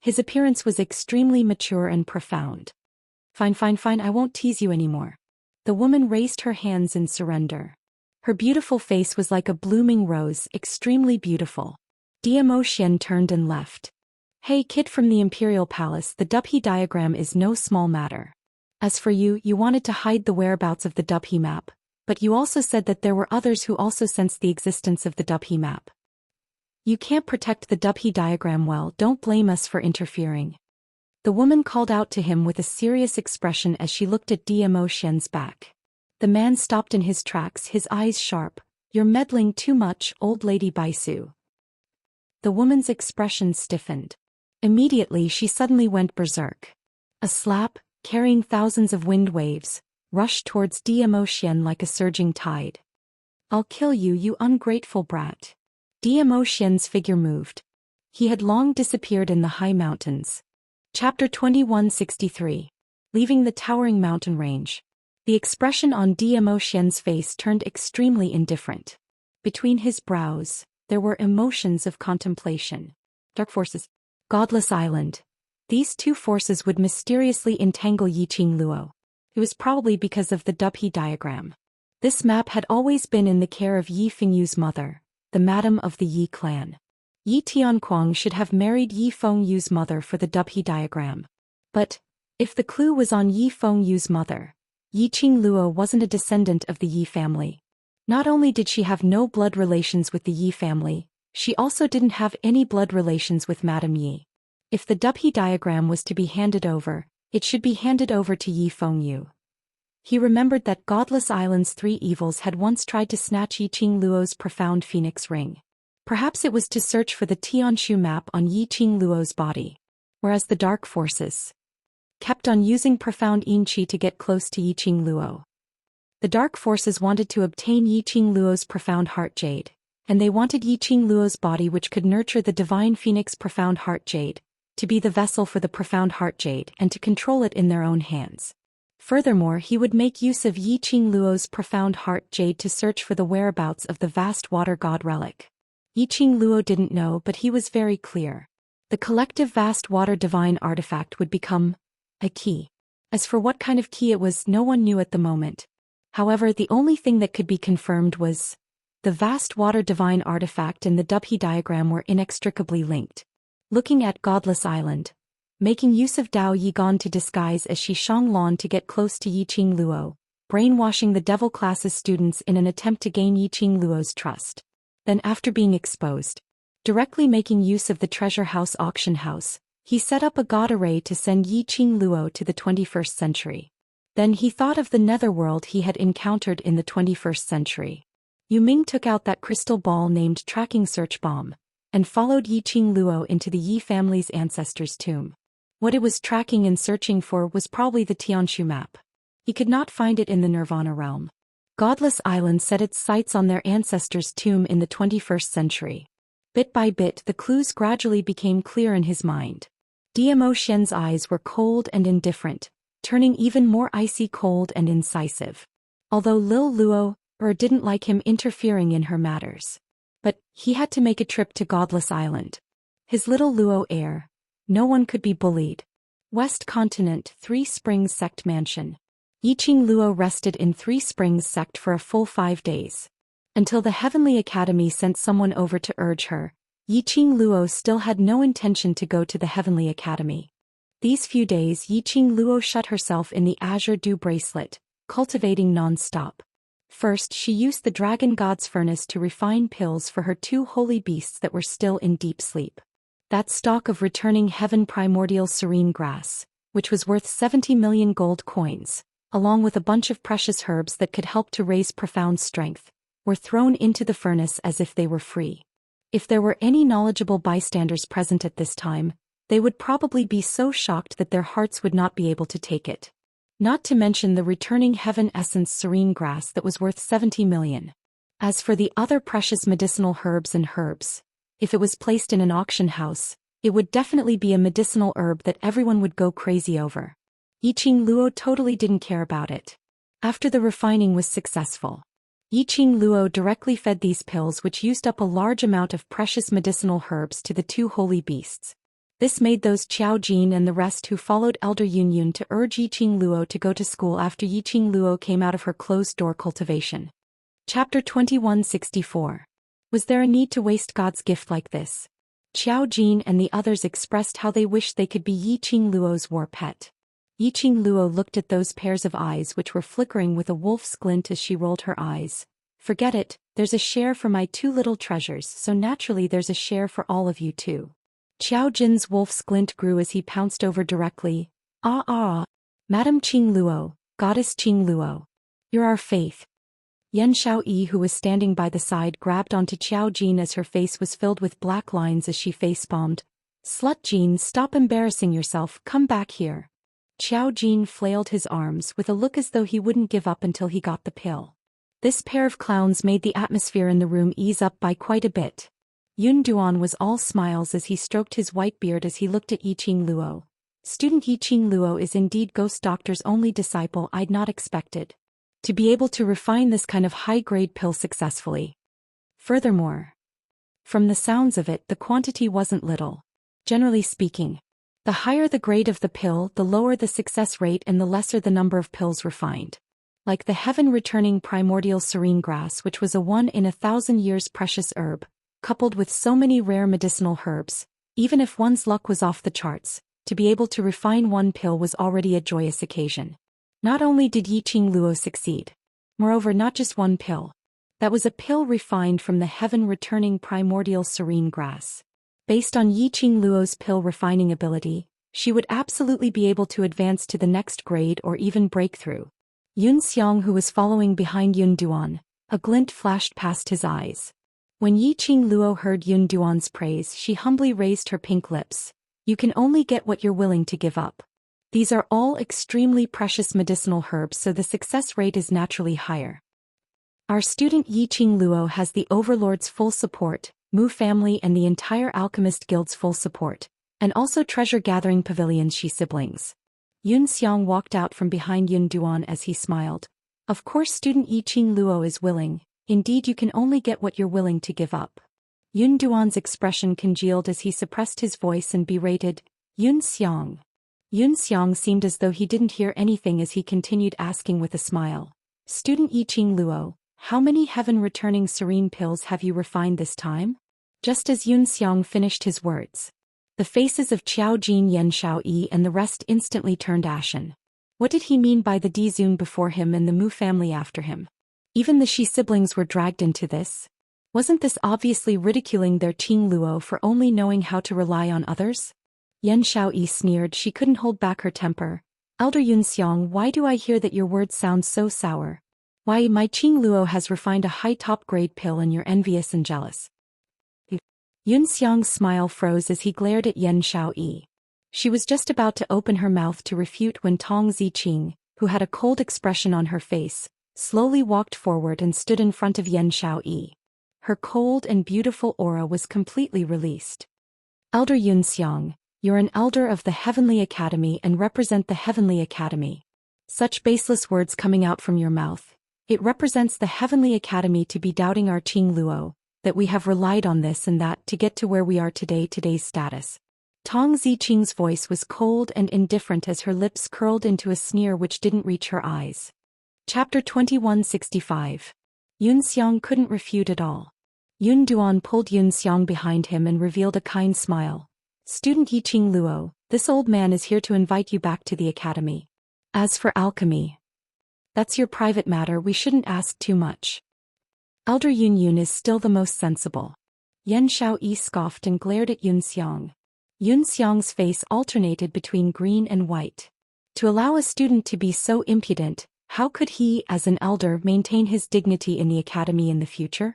His appearance was extremely mature and profound. Fine, I won't tease you anymore. The woman raised her hands in surrender. Her beautiful face was like a blooming rose, extremely beautiful. Zhou Xian turned and left. Hey kid from the Imperial Palace, the Dubhe diagram is no small matter. As for you, you wanted to hide the whereabouts of the Dubhe map, but you also said that there were others who also sensed the existence of the Dubhe map. You can't protect the Dubhe diagram well, don't blame us for interfering. The woman called out to him with a serious expression as she looked at Zhou Xian's back. The man stopped in his tracks, his eyes sharp. You're meddling too much, old lady Baisu. The woman's expression stiffened. Immediately she suddenly went berserk. A slap, carrying thousands of wind waves, rushed towards Zhou Xian like a surging tide. I'll kill you, you ungrateful brat. Zhou Xian's figure moved. He had long disappeared in the high mountains. Chapter 2163. Leaving the towering mountain range. The expression on Zhou Xian's face turned extremely indifferent. Between his brows, there were emotions of contemplation. Dark forces. Godless Island. These two forces would mysteriously entangle Yiqing Luo. It was probably because of the Dubhe diagram. This map had always been in the care of Yi Fengyu's mother, the madam of the Yi clan. Yi Tianquang should have married Yi Fengyu's mother for the Dubhe diagram. But, if the clue was on Yi Fengyu's mother, Yiqing Luo wasn't a descendant of the Yi family. Not only did she have no blood relations with the Yi family, she also didn't have any blood relations with Madame Yi. If the Dubhe diagram was to be handed over, it should be handed over to Yi Fengyu. He remembered that Godless Island's three evils had once tried to snatch Yiqing Luo's profound phoenix ring. Perhaps it was to search for the Tianshu map on Yiqing Luo's body. Whereas the dark forces kept on using profound Yinqi to get close to Yiqing Luo. The dark forces wanted to obtain Yiqing Luo's profound heart jade, and they wanted Yiqing Luo's body, which could nurture the divine phoenix profound heart jade, to be the vessel for the profound heart jade and to control it in their own hands. Furthermore, he would make use of Yiqing Luo's profound heart jade to search for the whereabouts of the vast water god relic. Yiqing Luo didn't know, but he was very clear. The collective vast water divine artifact would become a key. As for what kind of key it was, no one knew at the moment. However, the only thing that could be confirmed was the vast water divine artifact and the Dubhe diagram were inextricably linked. Looking at Godless Island, making use of Dao Yigan to disguise as Shi Shanglan to get close to Yiqing Luo, brainwashing the devil class's students in an attempt to gain Yiqing Luo's trust. Then after being exposed, directly making use of the treasure house auction house, he set up a god array to send Yiqing Luo to the 21st century. Then he thought of the netherworld he had encountered in the 21st century. Yu Ming took out that crystal ball named Tracking Search Bomb, and followed Yiqing Luo into the Yi family's ancestor's tomb. What it was tracking and searching for was probably the Tianshu map. He could not find it in the Nirvana realm. Godless Island set its sights on their ancestor's tomb in the 21st century. Bit by bit, the clues gradually became clear in his mind. Zhou Xian's eyes were cold and indifferent, turning even more icy cold and incisive. Although Lil Luo didn't like him interfering in her matters. But he had to make a trip to Godless Island. His little Luo heir. No one could be bullied. West Continent, Three Springs Sect Mansion. Yiqing Luo rested in Three Springs Sect for a full 5 days. Until the Heavenly Academy sent someone over to urge her, Yiqing Luo still had no intention to go to the Heavenly Academy. These few days Yiqing Luo shut herself in the Azure Dew Bracelet, cultivating non-stop. First, she used the Dragon God's Furnace to refine pills for her 2 holy beasts that were still in deep sleep. That stock of returning heaven primordial serene grass, which was worth 70 million gold coins, along with a bunch of precious herbs that could help to raise profound strength, were thrown into the furnace as if they were free. If there were any knowledgeable bystanders present at this time, they would probably be so shocked that their hearts would not be able to take it. Not to mention the returning heaven essence serene grass that was worth 70 million. As for the other precious medicinal herbs and herbs, if it was placed in an auction house, it would definitely be a medicinal herb that everyone would go crazy over. Yiqing Luo totally didn't care about it. After the refining was successful, Yiqing Luo directly fed these pills, which used up a large amount of precious medicinal herbs, to the 2 holy beasts. This made those Qiao Jin and the rest who followed Elder Yun to urge Yiqing Luo to go to school after Yiqing Luo came out of her closed-door cultivation. Chapter 2164. Was there a need to waste God's gift like this? Qiao Jin and the others expressed how they wished they could be Yiqing Luo's war pet. Yiqing Luo looked at those pairs of eyes which were flickering with a wolf's glint as she rolled her eyes. Forget it, there's a share for my two little treasures, so naturally there's a share for all of you too. Qiao Jin's wolf's glint grew as he pounced over directly. Madam Qing Luo, Goddess Qing Luo. You're our faith. Yan Xiaoyi, who was standing by the side, grabbed onto Qiao Jin as her face was filled with black lines as she face-palmed. Slut Jin, stop embarrassing yourself, come back here. Qiao Jin flailed his arms with a look as though he wouldn't give up until he got the pill. This pair of clowns made the atmosphere in the room ease up by quite a bit. Yun Duan was all smiles as he stroked his white beard as he looked at Yiqing Luo. Student Yiqing Luo is indeed Ghost Doctor's only disciple. I'd not expected to be able to refine this kind of high-grade pill successfully. Furthermore, from the sounds of it, the quantity wasn't little. Generally speaking, the higher the grade of the pill, the lower the success rate and the lesser the number of pills refined. Like the heaven-returning primordial serene grass, which was a 1 in 1,000 years precious herb, coupled with so many rare medicinal herbs, even if one's luck was off the charts, to be able to refine one pill was already a joyous occasion. Not only did Yiqing Luo succeed, moreover not just one pill. That was a pill refined from the heaven-returning primordial serene grass. Based on Yiqing Luo's pill refining ability, she would absolutely be able to advance to the next grade or even breakthrough. Yun Xiang, who was following behind Yun Duan, a glint flashed past his eyes. When Yiqing Luo heard Yun Duan's praise, she humbly raised her pink lips. You can only get what you're willing to give up. These are all extremely precious medicinal herbs, so the success rate is naturally higher. Our student Yiqing Luo has the Overlord's full support, Mu family and the entire Alchemist Guild's full support, and also Treasure Gathering Pavilion's Shi siblings. Yun Xiang walked out from behind Yun Duan as he smiled. Of course student Yiqing Luo is willing, indeed you can only get what you're willing to give up. Yun Duan's expression congealed as he suppressed his voice and berated, Yun Xiang. Yun Xiang seemed as though he didn't hear anything as he continued asking with a smile. Student Yiqing Luo, how many heaven-returning serene pills have you refined this time? Just as Yun Xiang finished his words, the faces of Qiao Jin, Yan Xiaoyi and the rest instantly turned ashen. What did he mean by the Dizun before him and the Mu family after him? Even the Shi siblings were dragged into this? Wasn't this obviously ridiculing their Qing Luo for only knowing how to rely on others? Yan Xiaoyi sneered. She couldn't hold back her temper. Elder Yun Xiang, why do I hear that your words sound so sour? Why, my Qing Luo has refined a high top-grade pill and you're envious and jealous. Yun Xiang's smile froze as he glared at Yan Xiaoyi. She was just about to open her mouth to refute when Tong Ziqing, who had a cold expression on her face, slowly walked forward and stood in front of Yan Xiaoyi. Her cold and beautiful aura was completely released. Elder Yun Xiang, you're an elder of the Heavenly Academy and represent the Heavenly Academy. Such baseless words coming out from your mouth. It represents the Heavenly Academy to be doubting our Qing Luo, that we have relied on this and that to get to where we are today, today's status. Tong Ziqing's voice was cold and indifferent as her lips curled into a sneer which didn't reach her eyes. Chapter 2165. Yun Xiang couldn't refute at all. Yun Duan pulled Yun Xiang behind him and revealed a kind smile. Student Yiqing Luo, this old man is here to invite you back to the academy. As for alchemy, that's your private matter, we shouldn't ask too much. Elder Yun Yun is still the most sensible. Yan Xiaoyi scoffed and glared at Yun Xiang. Yun Xiang's face alternated between green and white. To allow a student to be so impudent, how could he, as an elder, maintain his dignity in the academy in the future?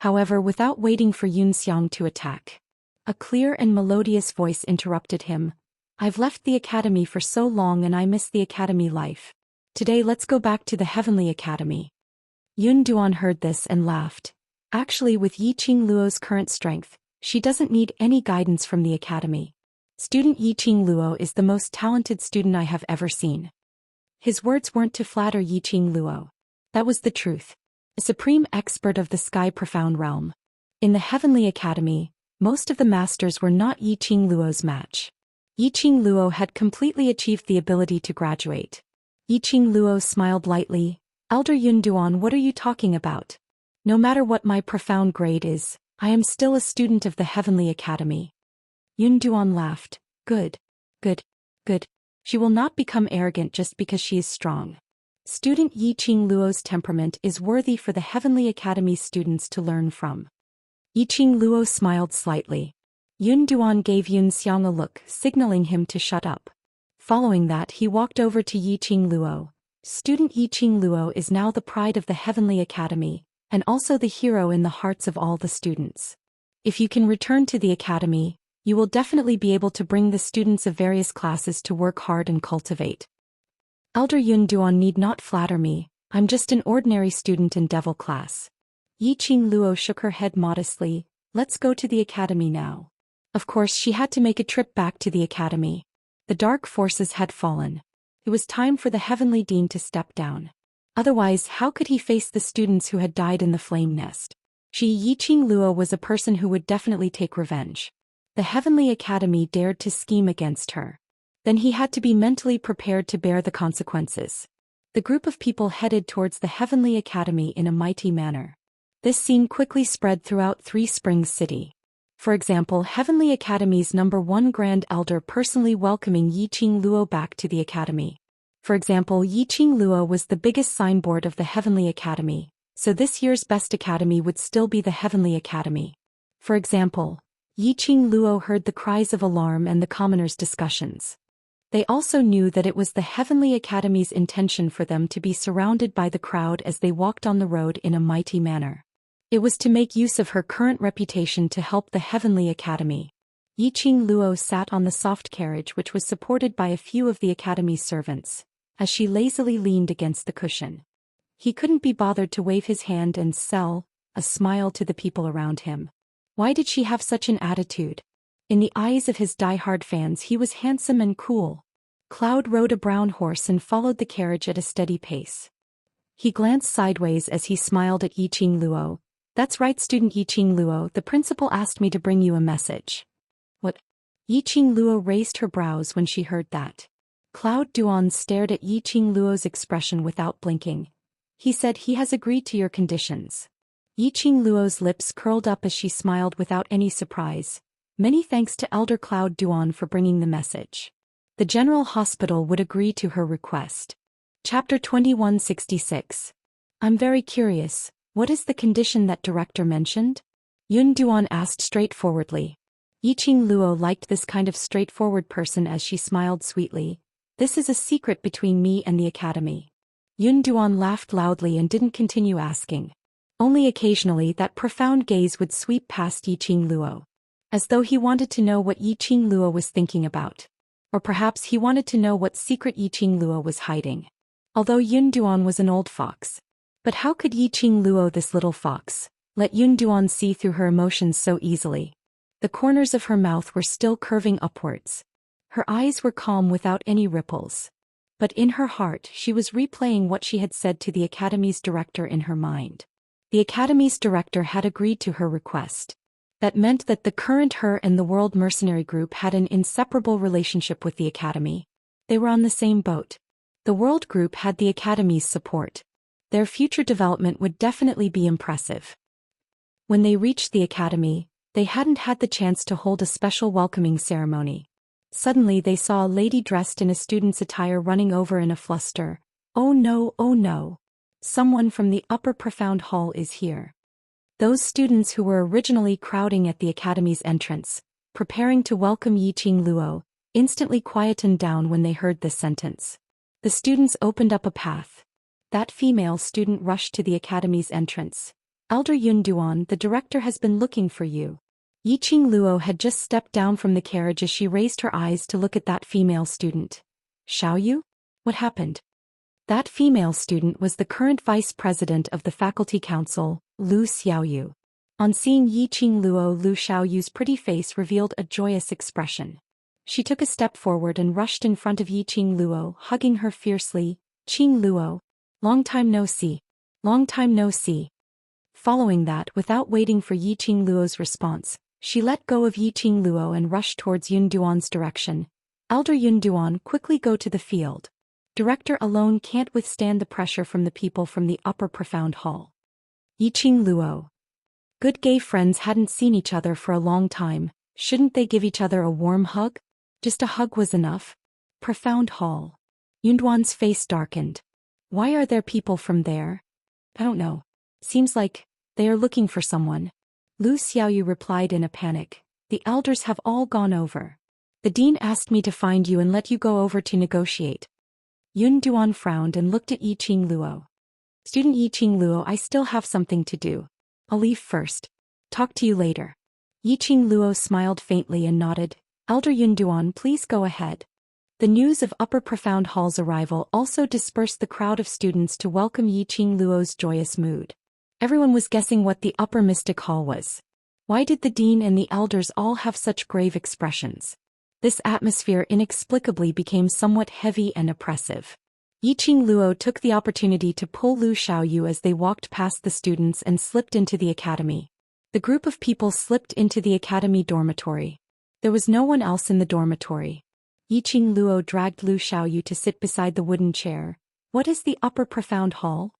However, without waiting for Yun Xiang to attack, a clear and melodious voice interrupted him. I've left the academy for so long and I miss the academy life. Today let's go back to the Heavenly Academy. Yun Duan heard this and laughed. Actually, with Yiqing Luo's current strength, she doesn't need any guidance from the academy. Student Yiqing Luo is the most talented student I have ever seen. His words weren't to flatter Yiqing Luo. That was the truth. A supreme expert of the sky profound realm. In the Heavenly Academy, most of the masters were not Yiqing Luo's match. Yiqing Luo had completely achieved the ability to graduate. Yiqing Luo smiled lightly. Elder Yun Duan, what are you talking about? No matter what my profound grade is, I am still a student of the Heavenly Academy. Yun Duan laughed. Good. She will not become arrogant just because she is strong. Student Yiqing Luo's temperament is worthy for the Heavenly Academy's students to learn from. Yiqing Luo smiled slightly. Yun Duan gave Yun Xiang a look, signaling him to shut up. Following that, he walked over to Yiqing Luo. Student Yiqing Luo is now the pride of the Heavenly Academy, and also the hero in the hearts of all the students. If you can return to the academy, you will definitely be able to bring the students of various classes to work hard and cultivate. Elder Yun Duan need not flatter me, I'm just an ordinary student in devil class. Yiqing Luo shook her head modestly. Let's go to the academy now. Of course, she had to make a trip back to the academy. The dark forces had fallen. It was time for the Heavenly Dean to step down. Otherwise, how could he face the students who had died in the flame nest? Yiqing Luo was a person who would definitely take revenge. The Heavenly Academy dared to scheme against her. Then he had to be mentally prepared to bear the consequences. The group of people headed towards the Heavenly Academy in a mighty manner. This scene quickly spread throughout Three Springs City. For example, Heavenly Academy's #1 Grand Elder personally welcoming Yiqing Luo back to the academy. For example, Yiqing Luo was the biggest signboard of the Heavenly Academy, so this year's best academy would still be the Heavenly Academy. For example, Yiqing Luo heard the cries of alarm and the commoners' discussions. They also knew that it was the Heavenly Academy's intention for them to be surrounded by the crowd as they walked on the road in a mighty manner. It was to make use of her current reputation to help the Heavenly Academy. Yiqing Luo sat on the soft carriage which was supported by a few of the academy's servants, as she lazily leaned against the cushion. He couldn't be bothered to wave his hand and sell a smile to the people around him. Why did she have such an attitude? In the eyes of his die-hard fans he was handsome and cool. Cloud rode a brown horse and followed the carriage at a steady pace. He glanced sideways as he smiled at Yiqing Luo. That's right, student Yiqing Luo, the principal asked me to bring you a message. What? Yiqing Luo raised her brows when she heard that. Cloud Duan stared at Yiqing Luo's expression without blinking. He said he has agreed to your conditions. Yiqing Luo's lips curled up as she smiled without any surprise. Many thanks to Elder Cloud Duan for bringing the message. The General Hospital would agree to her request. Chapter 2166. I'm very curious. What is the condition that director mentioned? Yun Duan asked straightforwardly. Yiqing Luo liked this kind of straightforward person as she smiled sweetly. This is a secret between me and the academy. Yun Duan laughed loudly and didn't continue asking. Only occasionally that profound gaze would sweep past Yiqing Luo, as though he wanted to know what Yiqing Luo was thinking about. Or perhaps he wanted to know what secret Yiqing Luo was hiding. Although Yun Duan was an old fox. But how could Yiqing Luo, this little fox, let Yun Duan see through her emotions so easily? The corners of her mouth were still curving upwards. Her eyes were calm without any ripples. But in her heart she was replaying what she had said to the academy's director in her mind. The academy's director had agreed to her request. That meant that the current her and the World Mercenary Group had an inseparable relationship with the academy. They were on the same boat. The World Group had the academy's support. Their future development would definitely be impressive. When they reached the academy, they hadn't had the chance to hold a special welcoming ceremony. Suddenly they saw a lady dressed in a student's attire running over in a fluster. Oh no, oh no. Someone from the upper profound hall is here. Those students who were originally crowding at the academy's entrance, preparing to welcome Yiqing Luo, instantly quietened down when they heard this sentence. The students opened up a path. That female student rushed to the academy's entrance. Elder Yun Duan, the director has been looking for you. Yiqing Luo had just stepped down from the carriage as she raised her eyes to look at that female student. Xiaoyu? What happened? That female student was the current vice president of the faculty council, Lu Xiaoyu. On seeing Yiqing Luo, Lu Xiaoyu's pretty face revealed a joyous expression. She took a step forward and rushed in front of Yiqing Luo, hugging her fiercely. Qing Luo. Long time no see. Long time no see. Following that, without waiting for Yiqing Luo's response, she let go of Yiqing Luo and rushed towards Yun Duan's direction. Elder Yun Duan, quickly go to the field. Director alone can't withstand the pressure from the people from the upper profound hall. Yiqing Luo. Good gay friends hadn't seen each other for a long time. Shouldn't they give each other a warm hug? Just a hug was enough. Profound hall. Yunduan's face darkened. Why are there people from there? I don't know. Seems like they are looking for someone. Lu Xiaoyu replied in a panic. The elders have all gone over. The dean asked me to find you and let you go over to negotiate. Yun Duan frowned and looked at Yiqing Luo. Student Yiqing Luo, I still have something to do. I'll leave first. Talk to you later. Yiqing Luo smiled faintly and nodded. Elder Yun Duan, please go ahead. The news of Upper Profound Hall's arrival also dispersed the crowd of students to welcome Yiqing Luo's joyous mood. Everyone was guessing what the Upper Mystic Hall was. Why did the dean and the elders all have such grave expressions? This atmosphere inexplicably became somewhat heavy and oppressive. Yiqing Luo took the opportunity to pull Lu Xiaoyu as they walked past the students and slipped into the academy. The group of people slipped into the academy dormitory. There was no one else in the dormitory. Yiqing Luo dragged Lu Xiaoyu to sit beside the wooden chair. What is the Upper Profound Hall?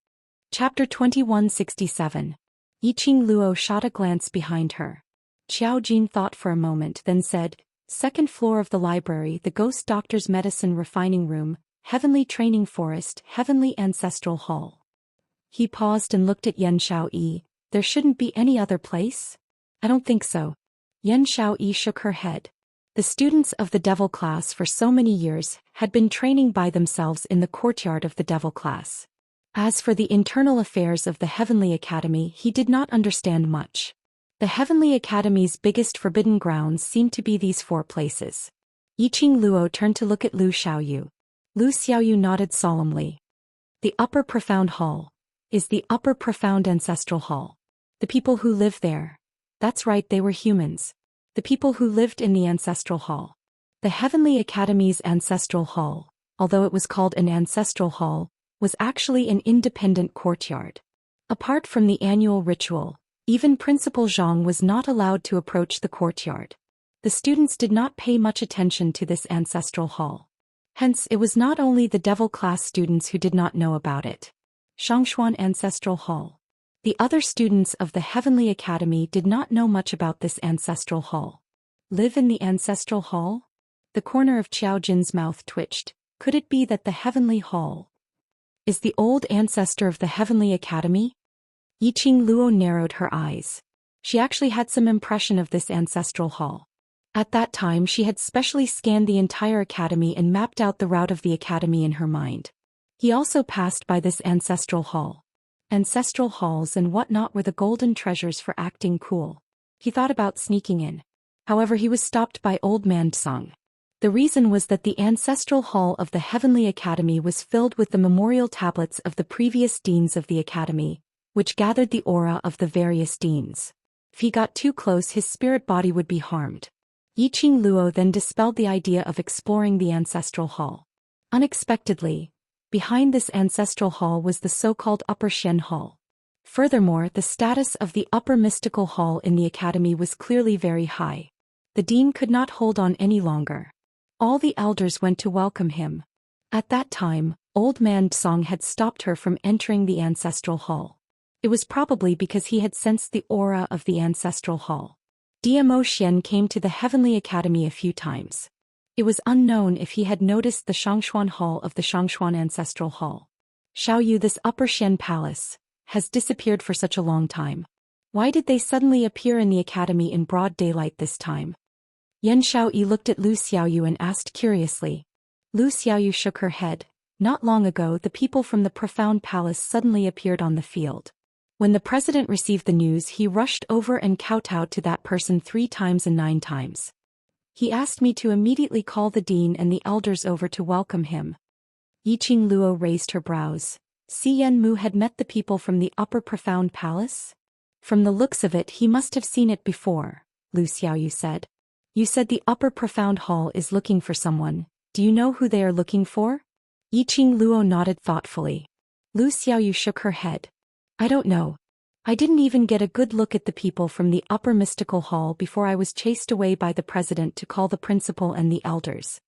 Chapter 2167. Yiqing Luo shot a glance behind her. Qiao Jin thought for a moment, then said, Second floor of the library, the Ghost Doctor's Medicine Refining Room, Heavenly Training Forest, Heavenly Ancestral Hall. He paused and looked at Yan Xiaoyi. There shouldn't be any other place? I don't think so. Yan Xiaoyi shook her head. The students of the Devil class for so many years had been training by themselves in the courtyard of the Devil class. As for the internal affairs of the Heavenly Academy, he did not understand much. The Heavenly Academy's biggest forbidden grounds seemed to be these 4 places. Yiqing Luo turned to look at Lu Xiaoyu. Lu Xiaoyu nodded solemnly. The Upper Profound Hall is the Upper Profound Ancestral Hall. The people who live there. That's right, they were humans. The people who lived in the Ancestral Hall. The Heavenly Academy's Ancestral Hall, although it was called an Ancestral Hall, was actually an independent courtyard. Apart from the annual ritual, even Principal Zhang was not allowed to approach the courtyard. The students did not pay much attention to this Ancestral Hall. Hence, it was not only the Devil class students who did not know about it. Xianxia Ancestral Hall. The other students of the Heavenly Academy did not know much about this Ancestral Hall. Live in the Ancestral Hall? The corner of Qiao Jin's mouth twitched. Could it be that the Heavenly Hall is the old ancestor of the Heavenly Academy? Yiqing Luo narrowed her eyes. She actually had some impression of this Ancestral Hall. At that time she had specially scanned the entire academy and mapped out the route of the academy in her mind. He also passed by this Ancestral Hall. Ancestral halls and whatnot were the golden treasures for acting cool. He thought about sneaking in. However, he was stopped by Old Man Tsang. The reason was that the Ancestral Hall of the Heavenly Academy was filled with the memorial tablets of the previous deans of the academy, which gathered the aura of the various deans. If he got too close, his spirit body would be harmed. Yiqing Luo then dispelled the idea of exploring the Ancestral Hall. Unexpectedly, behind this Ancestral Hall was the so-called Upper Xian Hall. Furthermore, the status of the Upper Mystical Hall in the academy was clearly very high. The dean could not hold on any longer. All the elders went to welcome him. At that time, Old Man Tsang had stopped her from entering the Ancestral Hall. It was probably because he had sensed the aura of the Ancestral Hall. Zhou Xian came to the Heavenly Academy a few times. It was unknown if he had noticed the Xianxia Hall of the Xianxia Ancestral Hall. Xiaoyu, this Upper Xian Palace has disappeared for such a long time. Why did they suddenly appear in the academy in broad daylight this time? Yan Xiaoyi looked at Lu Xiaoyu and asked curiously. Lu Xiaoyu shook her head. Not long ago, the people from the Profound Palace suddenly appeared on the field. When the president received the news, he rushed over and kowtowed to that person 3 times and 9 times. He asked me to immediately call the dean and the elders over to welcome him. Yiqing Luo raised her brows. Xian Mu had met the people from the Upper Profound Palace? From the looks of it, he must have seen it before, Lu Xiaoyu said. You said the Upper Profound Hall is looking for someone. Do you know who they are looking for? Yiqing Luo nodded thoughtfully. Lu Xiaoyu shook her head. I don't know. I didn't even get a good look at the people from the Upper Mystical Hall before I was chased away by the president to call the principal and the elders.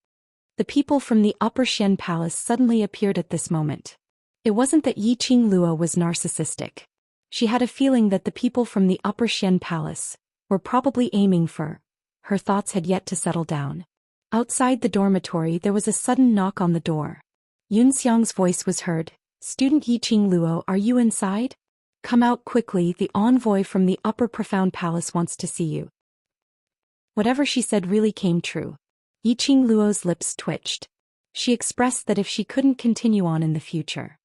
The people from the Upper Xian Palace suddenly appeared at this moment. It wasn't that Yiqing Luo was narcissistic. She had a feeling that the people from the Upper Xian Palace were probably aiming for. Her thoughts had yet to settle down. Outside the dormitory there was a sudden knock on the door. Yunxiang's voice was heard. "Student Yiqing Luo, are you inside? Come out quickly, the envoy from the upper profound palace wants to see you." Whatever she said really came true. Yiqing Luo's lips twitched. She expressed that if she couldn't continue on in the future.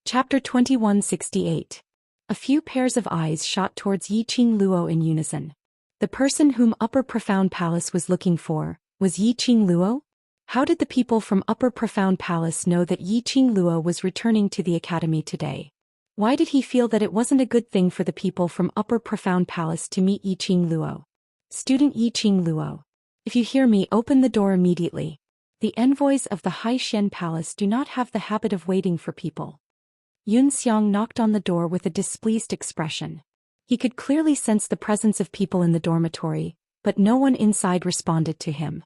Chapter 2168. A few pairs of eyes shot towards Yiqing Luo in unison. The person whom Upper Profound Palace was looking for was Yiqing Luo? How did the people from Upper Profound Palace know that Yiqing Luo was returning to the academy today? Why did he feel that it wasn't a good thing for the people from Upper Profound Palace to meet Yiqing Luo? "Student Yiqing Luo, if you hear me, open the door immediately. The envoys of the Hai Xian Palace do not have the habit of waiting for people." Yunxiang knocked on the door with a displeased expression. He could clearly sense the presence of people in the dormitory, but no one inside responded to him.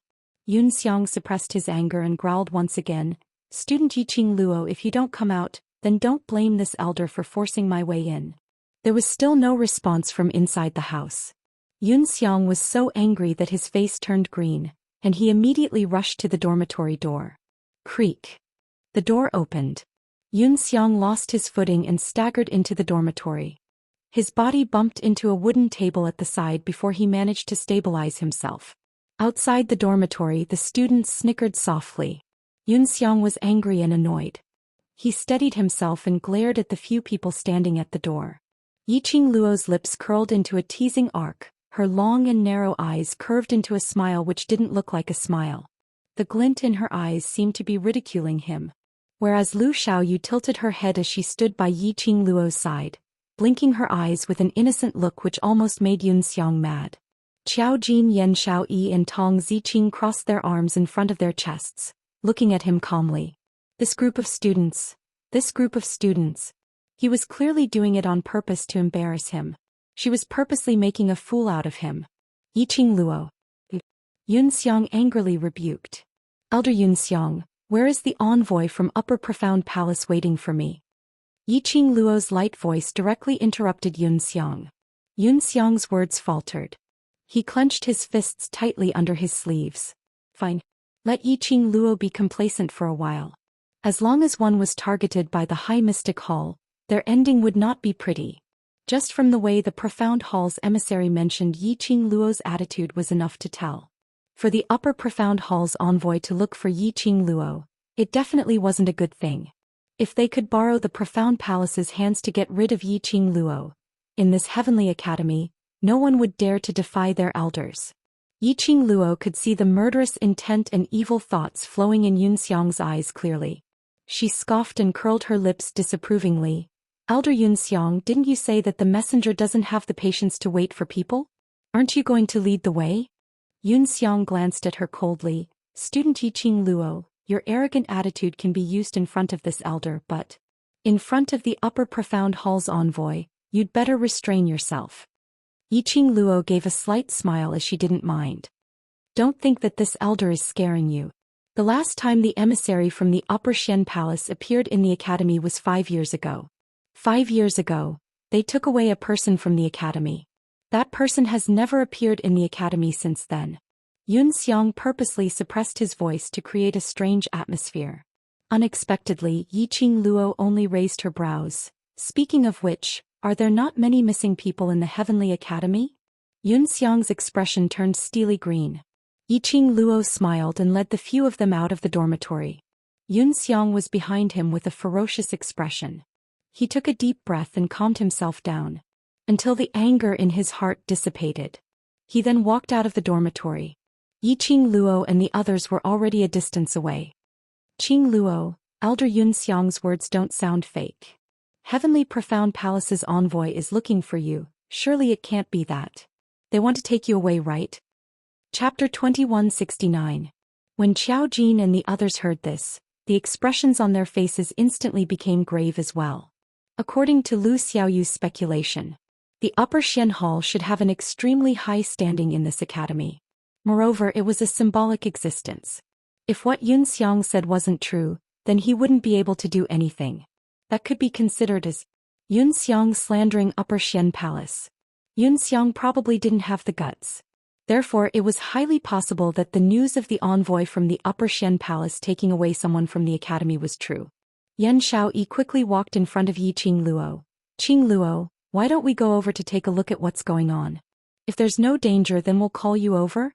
Yunxiang suppressed his anger and growled once again, "Student Yiqing Luo, if you don't come out, then don't blame this elder for forcing my way in." There was still no response from inside the house. Yunxiang was so angry that his face turned green, and he immediately rushed to the dormitory door. Creak. The door opened. Yunxiang lost his footing and staggered into the dormitory. His body bumped into a wooden table at the side before he managed to stabilize himself. Outside the dormitory, the students snickered softly. Yunxiang was angry and annoyed. He steadied himself and glared at the few people standing at the door. Yiqing Luo's lips curled into a teasing arc, her long and narrow eyes curved into a smile which didn't look like a smile. The glint in her eyes seemed to be ridiculing him. Whereas Lu Xiaoyu tilted her head as she stood by Yiqing Luo's side, blinking her eyes with an innocent look which almost made Yunxiang mad. Qiao Jin, Yan Xiaoyi and Tong Ziqing crossed their arms in front of their chests, looking at him calmly. This group of students. He was clearly doing it on purpose to embarrass him. She was purposely making a fool out of him. "Yiqing Luo." Yunxiang angrily rebuked. "Elder Yunxiang, where is the envoy from Upper Profound Palace waiting for me?" Yiqing Luo's light voice directly interrupted Yunxiang. Yunxiang's words faltered. He clenched his fists tightly under his sleeves. "Fine. Let Yiqing Luo be complacent for a while. As long as one was targeted by the High Mystic Hall, their ending would not be pretty." Just from the way the Profound Hall's emissary mentioned Yiqing Luo's attitude was enough to tell. For the Upper Profound Hall's envoy to look for Yiqing Luo, it definitely wasn't a good thing. If they could borrow the Profound Palace's hands to get rid of Yiqing Luo, in this heavenly academy, no one would dare to defy their elders. Yiqing Luo could see the murderous intent and evil thoughts flowing in Yunxiang's eyes clearly. She scoffed and curled her lips disapprovingly. "Elder Yunxiang, didn't you say that the messenger doesn't have the patience to wait for people? Aren't you going to lead the way?" Yunxiang glanced at her coldly. "Student Yiqing Luo, your arrogant attitude can be used in front of this elder, but in front of the Upper Profound Hall's envoy, you'd better restrain yourself." Yiqing Luo gave a slight smile as she didn't mind. "Don't think that this elder is scaring you. The last time the emissary from the Upper Xian Palace appeared in the academy was 5 years ago. 5 years ago, they took away a person from the academy. That person has never appeared in the academy since then." Yunxiang purposely suppressed his voice to create a strange atmosphere. Unexpectedly, Yiqing Luo only raised her brows. "Speaking of which, are there not many missing people in the Heavenly Academy?" Yunxiang's expression turned steely green. Yiqing Luo smiled and led the few of them out of the dormitory. Yunxiang was behind him with a ferocious expression. He took a deep breath and calmed himself down, until the anger in his heart dissipated. He then walked out of the dormitory. Yiqing Luo and the others were already a distance away. "Qing Luo, Elder Yunxiang's words don't sound fake. Heavenly Profound Palace's envoy is looking for you, surely it can't be that. They want to take you away, right?" Chapter 2169. When Qiao Jin and the others heard this, the expressions on their faces instantly became grave as well. According to Lu Xiaoyu's speculation, the Upper Xian Hall should have an extremely high standing in this academy. Moreover, it was a symbolic existence. If what Yunxiang said wasn't true, then he wouldn't be able to do anything that could be considered as Yunxiang slandering Upper Xian Palace. Yunxiang probably didn't have the guts. Therefore it was highly possible that the news of the envoy from the Upper Xian Palace taking away someone from the academy was true. Yan Xiaoyi quickly walked in front of Yi Qingluo. Qingluo, why don't we go over to take a look at what's going on? If there's no danger, then we'll call you over?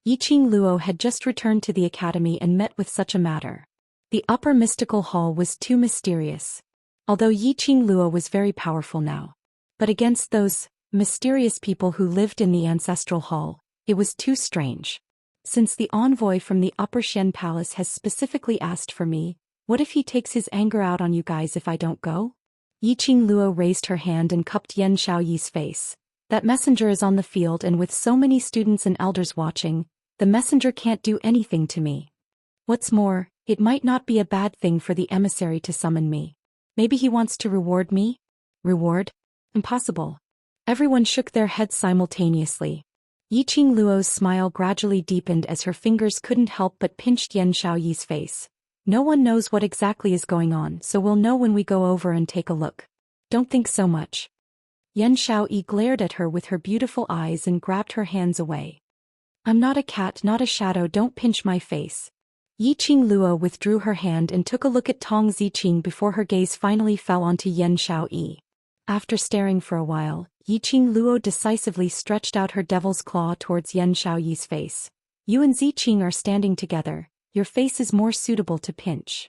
Yi Qingluo had just returned to the academy and met with such a matter. The upper mystical hall was too mysterious. Although Yi Qingluo was very powerful now. But against those mysterious people who lived in the ancestral hall, it was too strange. Since the envoy from the Upper Xian Palace has specifically asked for me, what if he takes his anger out on you guys if I don't go? Yi Qingluo raised her hand and cupped Yan Xiaoyi's face. That messenger is on the field, and with so many students and elders watching, the messenger can't do anything to me. What's more, it might not be a bad thing for the emissary to summon me. Maybe he wants to reward me? Reward? Impossible. Everyone shook their heads simultaneously. Yi Qingluo's smile gradually deepened as her fingers couldn't help but pinched Yan Xiaoyi's face. No one knows what exactly is going on, so we'll know when we go over and take a look. Don't think so much. Yan Xiaoyi glared at her with her beautiful eyes and grabbed her hands away. I'm not a cat, not a shadow, don't pinch my face. Yi Qingluo withdrew her hand and took a look at Tong Ziqing before her gaze finally fell onto Yan Xiaoyi. After staring for a while, Yi Qingluo decisively stretched out her devil's claw towards Yan Xiaoyi's face. You and Ziqing are standing together. Your face is more suitable to pinch.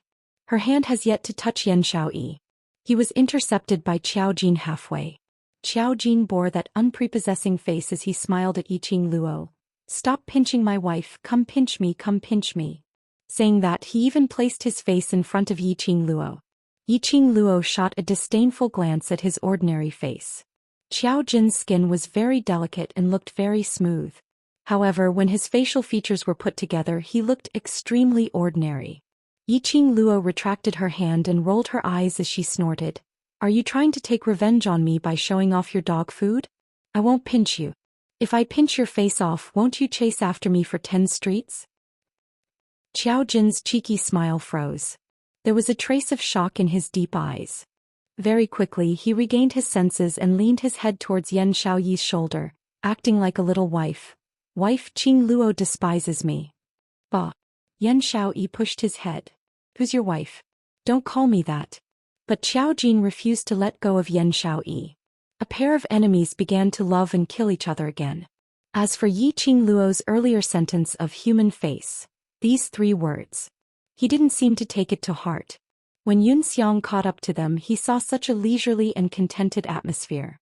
Her hand has yet to touch Yan Xiaoyi. He was intercepted by Qiao Jin halfway. Qiao Jin bore that unprepossessing face as he smiled at Yi Qingluo. Stop pinching my wife, come pinch me, come pinch me. Saying that, he even placed his face in front of Yi Qingluo. Yi Qingluo shot a disdainful glance at his ordinary face. Qiao Jin's skin was very delicate and looked very smooth. However, when his facial features were put together, he looked extremely ordinary. Yi Qingluo retracted her hand and rolled her eyes as she snorted. Are you trying to take revenge on me by showing off your dog food? I won't pinch you. If I pinch your face off, won't you chase after me for 10 streets? Qiao Jin's cheeky smile froze. There was a trace of shock in his deep eyes. Very quickly he regained his senses and leaned his head towards Yan Xiaoyi's shoulder, acting like a little wife. Wife, Qingluo despises me. Bah. Yan Xiaoyi pushed his head. Who's your wife? Don't call me that. But Qiao Jin refused to let go of Yan Xiaoyi. A pair of enemies began to love and kill each other again. As for Yi Qingluo's earlier sentence of human face, these 3 words, he didn't seem to take it to heart. When Yunxiang caught up to them, he saw such a leisurely and contented atmosphere.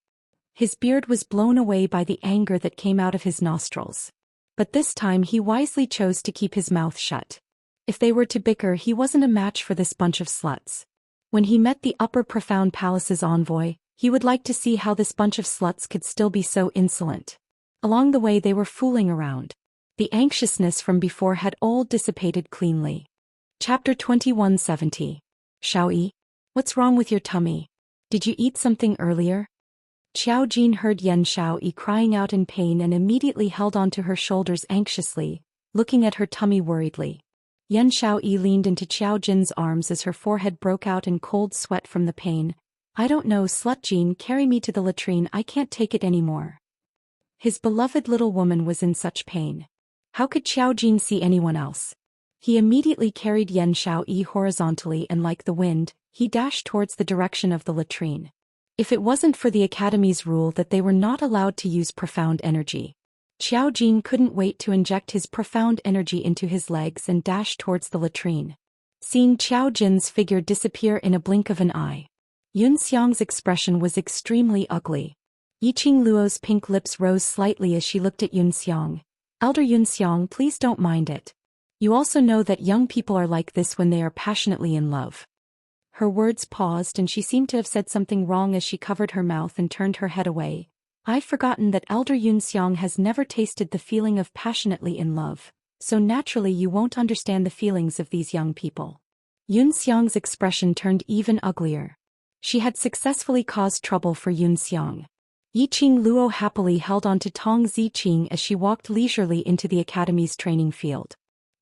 His beard was blown away by the anger that came out of his nostrils. But this time he wisely chose to keep his mouth shut. If they were to bicker, he wasn't a match for this bunch of sluts. When he met the Upper Profound Palace's envoy, he would like to see how this bunch of sluts could still be so insolent. Along the way they were fooling around. The anxiousness from before had all dissipated cleanly. Chapter 2170. Xiaoyi, what's wrong with your tummy? Did you eat something earlier? Qiao Jin heard Yan Xiaoyi crying out in pain and immediately held onto her shoulders anxiously, looking at her tummy worriedly. Yan Xiaoyi leaned into Qiao Jin's arms as her forehead broke out in cold sweat from the pain. I don't know, slut Jin, carry me to the latrine, I can't take it anymore. His beloved little woman was in such pain. How could Qiao Jin see anyone else? He immediately carried Yan Xiaoyi horizontally and like the wind, he dashed towards the direction of the latrine. If it wasn't for the Academy's rule that they were not allowed to use profound energy, Qiao Jin couldn't wait to inject his profound energy into his legs and dash towards the latrine. Seeing Qiao Jin's figure disappear in a blink of an eye, Yunxiang's expression was extremely ugly. Yi Qingluo's pink lips rose slightly as she looked at Yunxiang. Elder Yunxiang, please don't mind it. You also know that young people are like this when they are passionately in love. Her words paused and she seemed to have said something wrong as she covered her mouth and turned her head away. I've forgotten that Elder Yunxiang has never tasted the feeling of passionately in love, so naturally you won't understand the feelings of these young people. Yunxiang's expression turned even uglier. She had successfully caused trouble for Yunxiang. Yi Qingluo happily held on to Tong Ziqing as she walked leisurely into the Academy's training field.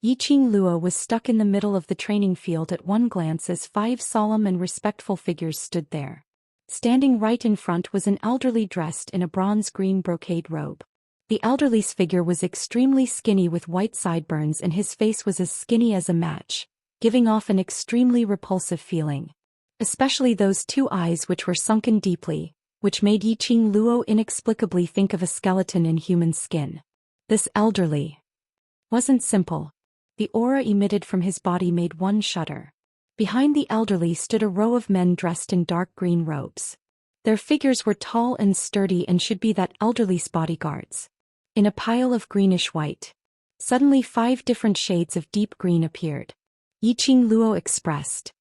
Yi Qingluo was stuck in the middle of the training field at one glance as 5 solemn and respectful figures stood there. Standing right in front was an elderly dressed in a bronze-green brocade robe. The elderly's figure was extremely skinny with white sideburns and his face was as skinny as a match, giving off an extremely repulsive feeling. Especially those two eyes which were sunken deeply, which made Yiqing Luo inexplicably think of a skeleton in human skin. This elderly wasn't simple. The aura emitted from his body made one shudder. Behind the elderly stood a row of men dressed in dark green robes. Their figures were tall and sturdy and should be that elderly's bodyguards. In a pile of greenish-white. Suddenly 5 different shades of deep green appeared. Yiqing Luo expressed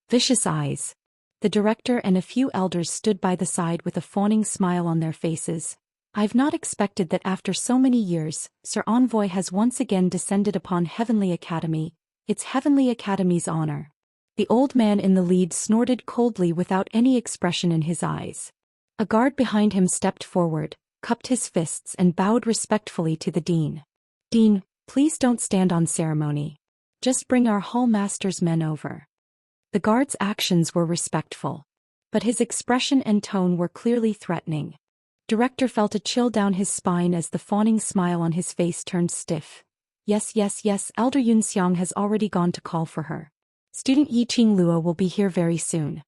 vicious eyes. The director and a few elders stood by the side with a fawning smile on their faces. I've not expected that after so many years, Sir Envoy has once again descended upon Heavenly Academy. It's Heavenly Academy's honor. The old man in the lead snorted coldly without any expression in his eyes. A guard behind him stepped forward, cupped his fists and bowed respectfully to the dean. Dean, please don't stand on ceremony. Just bring our Hall Master's men over. The guard's actions were respectful. But his expression and tone were clearly threatening. Director felt a chill down his spine as the fawning smile on his face turned stiff. Yes, Elder Yunxiang has already gone to call for her. Student Yiqing Luo will be here very soon.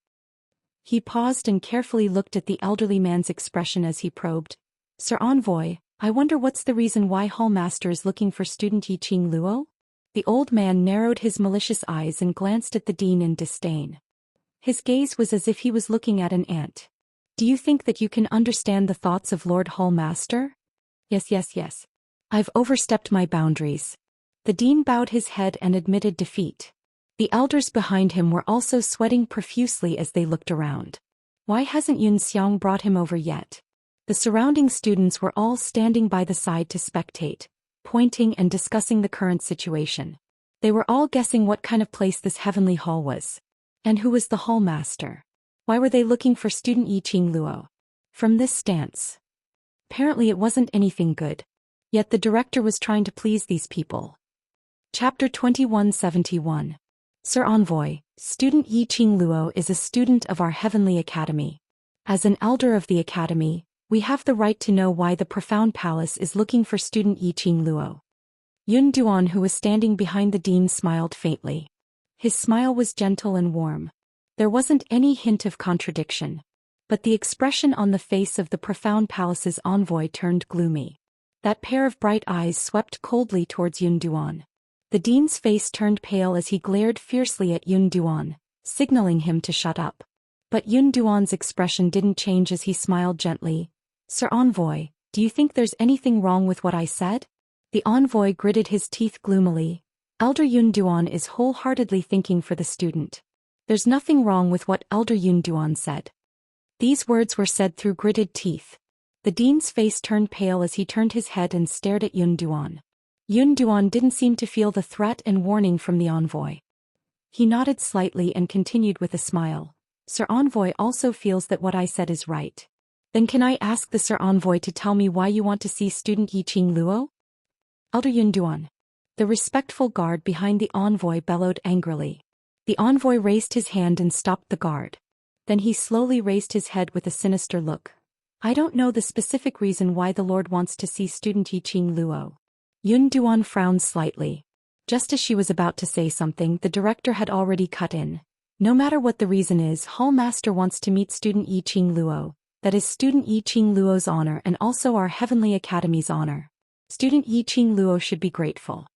He paused and carefully looked at the elderly man's expression as he probed. Sir Envoy, I wonder what's the reason why Hall Master is looking for student Yiqing Luo? The old man narrowed his malicious eyes and glanced at the dean in disdain. His gaze was as if he was looking at an ant. Do you think that you can understand the thoughts of Lord Hall Master? Yes. I've overstepped my boundaries. The dean bowed his head and admitted defeat. The elders behind him were also sweating profusely as they looked around. Why hasn't Yunxiang brought him over yet? The surrounding students were all standing by the side to spectate, pointing and discussing the current situation. They were all guessing what kind of place this heavenly hall was. And who was the hall master? Why were they looking for student Yiqing Luo? From this stance, apparently it wasn't anything good. Yet the director was trying to please these people. Chapter 2171. Sir Envoy, student Yiqing Luo is a student of our Heavenly Academy. As an elder of the Academy, we have the right to know why the Profound Palace is looking for student Yiqing Luo. Yun Duan, who was standing behind the dean, smiled faintly. His smile was gentle and warm. There wasn't any hint of contradiction. But the expression on the face of the Profound Palace's envoy turned gloomy. That pair of bright eyes swept coldly towards Yun Duan. The dean's face turned pale as he glared fiercely at Yun Duan, signaling him to shut up. But Yun Duan's expression didn't change as he smiled gently. Sir Envoy, do you think there's anything wrong with what I said? The envoy gritted his teeth gloomily. Elder Yun Duan is wholeheartedly thinking for the student. There's nothing wrong with what Elder Yun Duan said. These words were said through gritted teeth. The dean's face turned pale as he turned his head and stared at Yun Duan. Yun Duan didn't seem to feel the threat and warning from the envoy. He nodded slightly and continued with a smile. Sir Envoy also feels that what I said is right. Then can I ask the Sir Envoy to tell me why you want to see student Yiqing Luo? Elder Yun Duan. The respectful guard behind the envoy bellowed angrily. The envoy raised his hand and stopped the guard. Then he slowly raised his head with a sinister look. I don't know the specific reason why the Lord wants to see student Yiqing Luo. Yun Duan frowned slightly. Just as she was about to say something, the director had already cut in. No matter what the reason is, Hall Master wants to meet student Yiqing Luo. That is student Yiqing Luo's honor and also our Heavenly Academy's honor. Student Yiqing Luo should be grateful.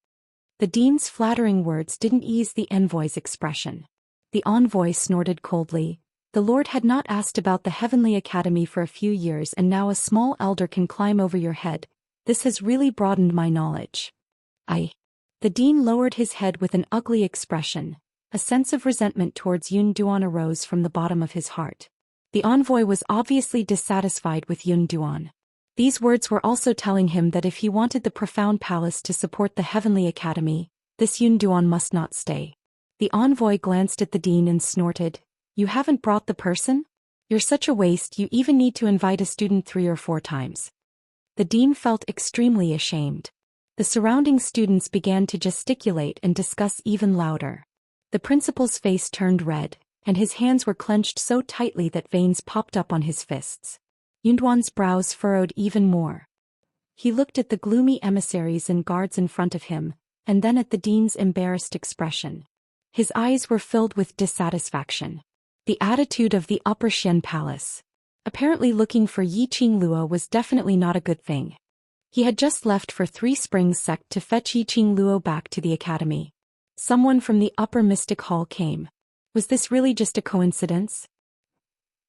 The dean's flattering words didn't ease the envoy's expression. The envoy snorted coldly. The Lord had not asked about the Heavenly Academy for a few years and now a small elder can climb over your head. This has really broadened my knowledge. The dean lowered his head with an ugly expression. A sense of resentment towards Yun Duan arose from the bottom of his heart. The envoy was obviously dissatisfied with Yun Duan. These words were also telling him that if he wanted the Profound Palace to support the Heavenly Academy, this Yun Duan must not stay. The envoy glanced at the dean and snorted. You haven't brought the person? You're such a waste, you even need to invite a student 3 or 4 times. The dean felt extremely ashamed. The surrounding students began to gesticulate and discuss even louder. The principal's face turned red, and his hands were clenched so tightly that veins popped up on his fists. Yunduan's brows furrowed even more. He looked at the gloomy emissaries and guards in front of him, and then at the dean's embarrassed expression. His eyes were filled with dissatisfaction. The attitude of the Upper Xian Palace. Apparently looking for Yiqing Luo was definitely not a good thing. He had just left for 3 Springs sect to fetch Yiqing Luo back to the academy. Someone from the Upper Mystic Hall came. Was this really just a coincidence?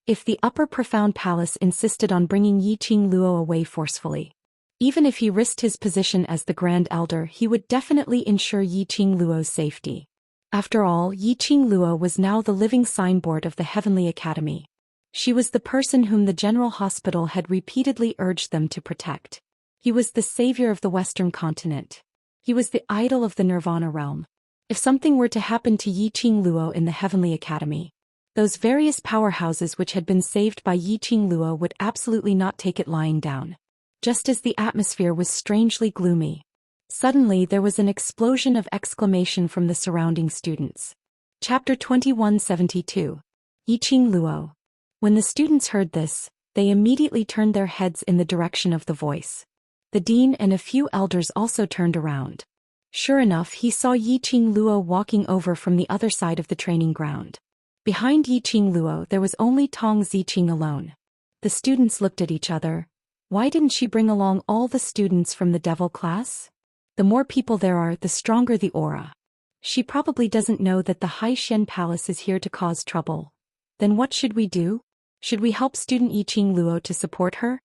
If the Upper Profound Palace insisted on bringing Yiqing Luo away forcefully, even if he risked his position as the Grand Elder, he would definitely ensure Yiqing Luo's safety. After all, Yiqing Luo was now the living signboard of the Heavenly Academy. She was the person whom the General Hospital had repeatedly urged them to protect. He was the savior of the Western continent. He was the idol of the Nirvana realm. If something were to happen to Yiqing Luo in the Heavenly Academy, those various powerhouses which had been saved by Yiqing Luo would absolutely not take it lying down. Just as the atmosphere was strangely gloomy, suddenly there was an explosion of exclamation from the surrounding students. Chapter 2172. Yiqing Luo. When the students heard this, they immediately turned their heads in the direction of the voice. The dean and a few elders also turned around. Sure enough, he saw Yiqing Luo walking over from the other side of the training ground. Behind Yiqing Luo there was only Tong Ziqing alone. The students looked at each other. Why didn't she bring along all the students from the devil class? The more people there are, the stronger the aura. She probably doesn't know that the High Xian Palace is here to cause trouble. Then what should we do? Should we help student Yiqing Luo to support her?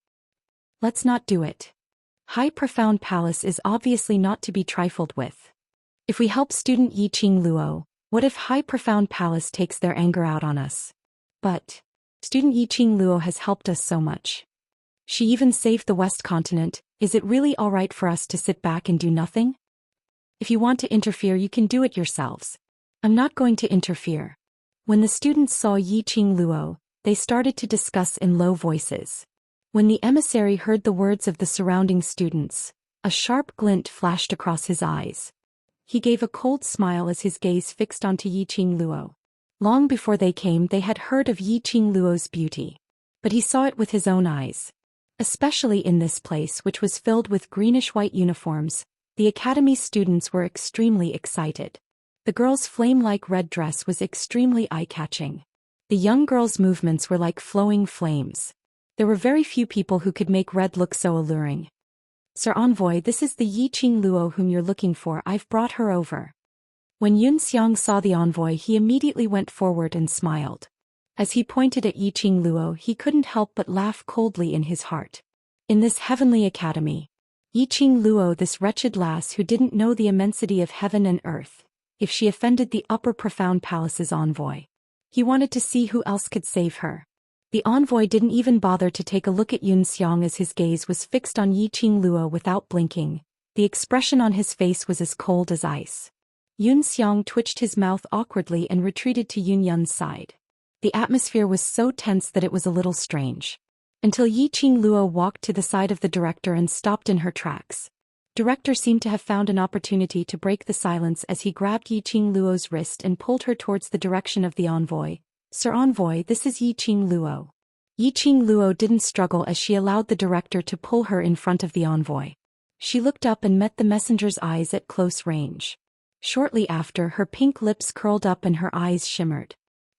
Let's not do it. High Profound Palace is obviously not to be trifled with. If we help student Yiqing Luo, what if High Profound Palace takes their anger out on us? But student Yiqing Luo has helped us so much. She even saved the West Continent. Is it really all right for us to sit back and do nothing? If you want to interfere, you can do it yourselves. I'm not going to interfere. When the students saw Yiqing Luo, they started to discuss in low voices. When the emissary heard the words of the surrounding students, a sharp glint flashed across his eyes. He gave a cold smile as his gaze fixed onto Yiqing Luo. Long before they came, they had heard of Yiqing Luo's beauty. But he saw it with his own eyes. Especially in this place, which was filled with greenish-white uniforms, the academy students were extremely excited. The girl's flame-like red dress was extremely eye-catching. The young girl's movements were like flowing flames. There were very few people who could make red look so alluring. Sir Envoy, this is the Yiqing Luo whom you're looking for. I've brought her over. When Xiang saw the envoy, he immediately went forward and smiled. As he pointed at Yiqing Luo, he couldn't help but laugh coldly in his heart. In this heavenly academy, Yiqing Luo, this wretched lass who didn't know the immensity of heaven and earth, if she offended the Upper Profound Palace's envoy, he wanted to see who else could save her. The envoy didn't even bother to take a look at Xiang as his gaze was fixed on Yiqing Luo without blinking. The expression on his face was as cold as ice. Xiang twitched his mouth awkwardly and retreated to Yun's side. The atmosphere was so tense that it was a little strange. Until Yiqing Luo walked to the side of the director and stopped in her tracks. Director seemed to have found an opportunity to break the silence as he grabbed Yiqing Luo's wrist and pulled her towards the direction of the envoy. Sir Envoy, this is Yiqing Luo. Yiqing Luo didn't struggle as she allowed the director to pull her in front of the envoy. She looked up and met the messenger's eyes at close range. Shortly after, her pink lips curled up and her eyes shimmered.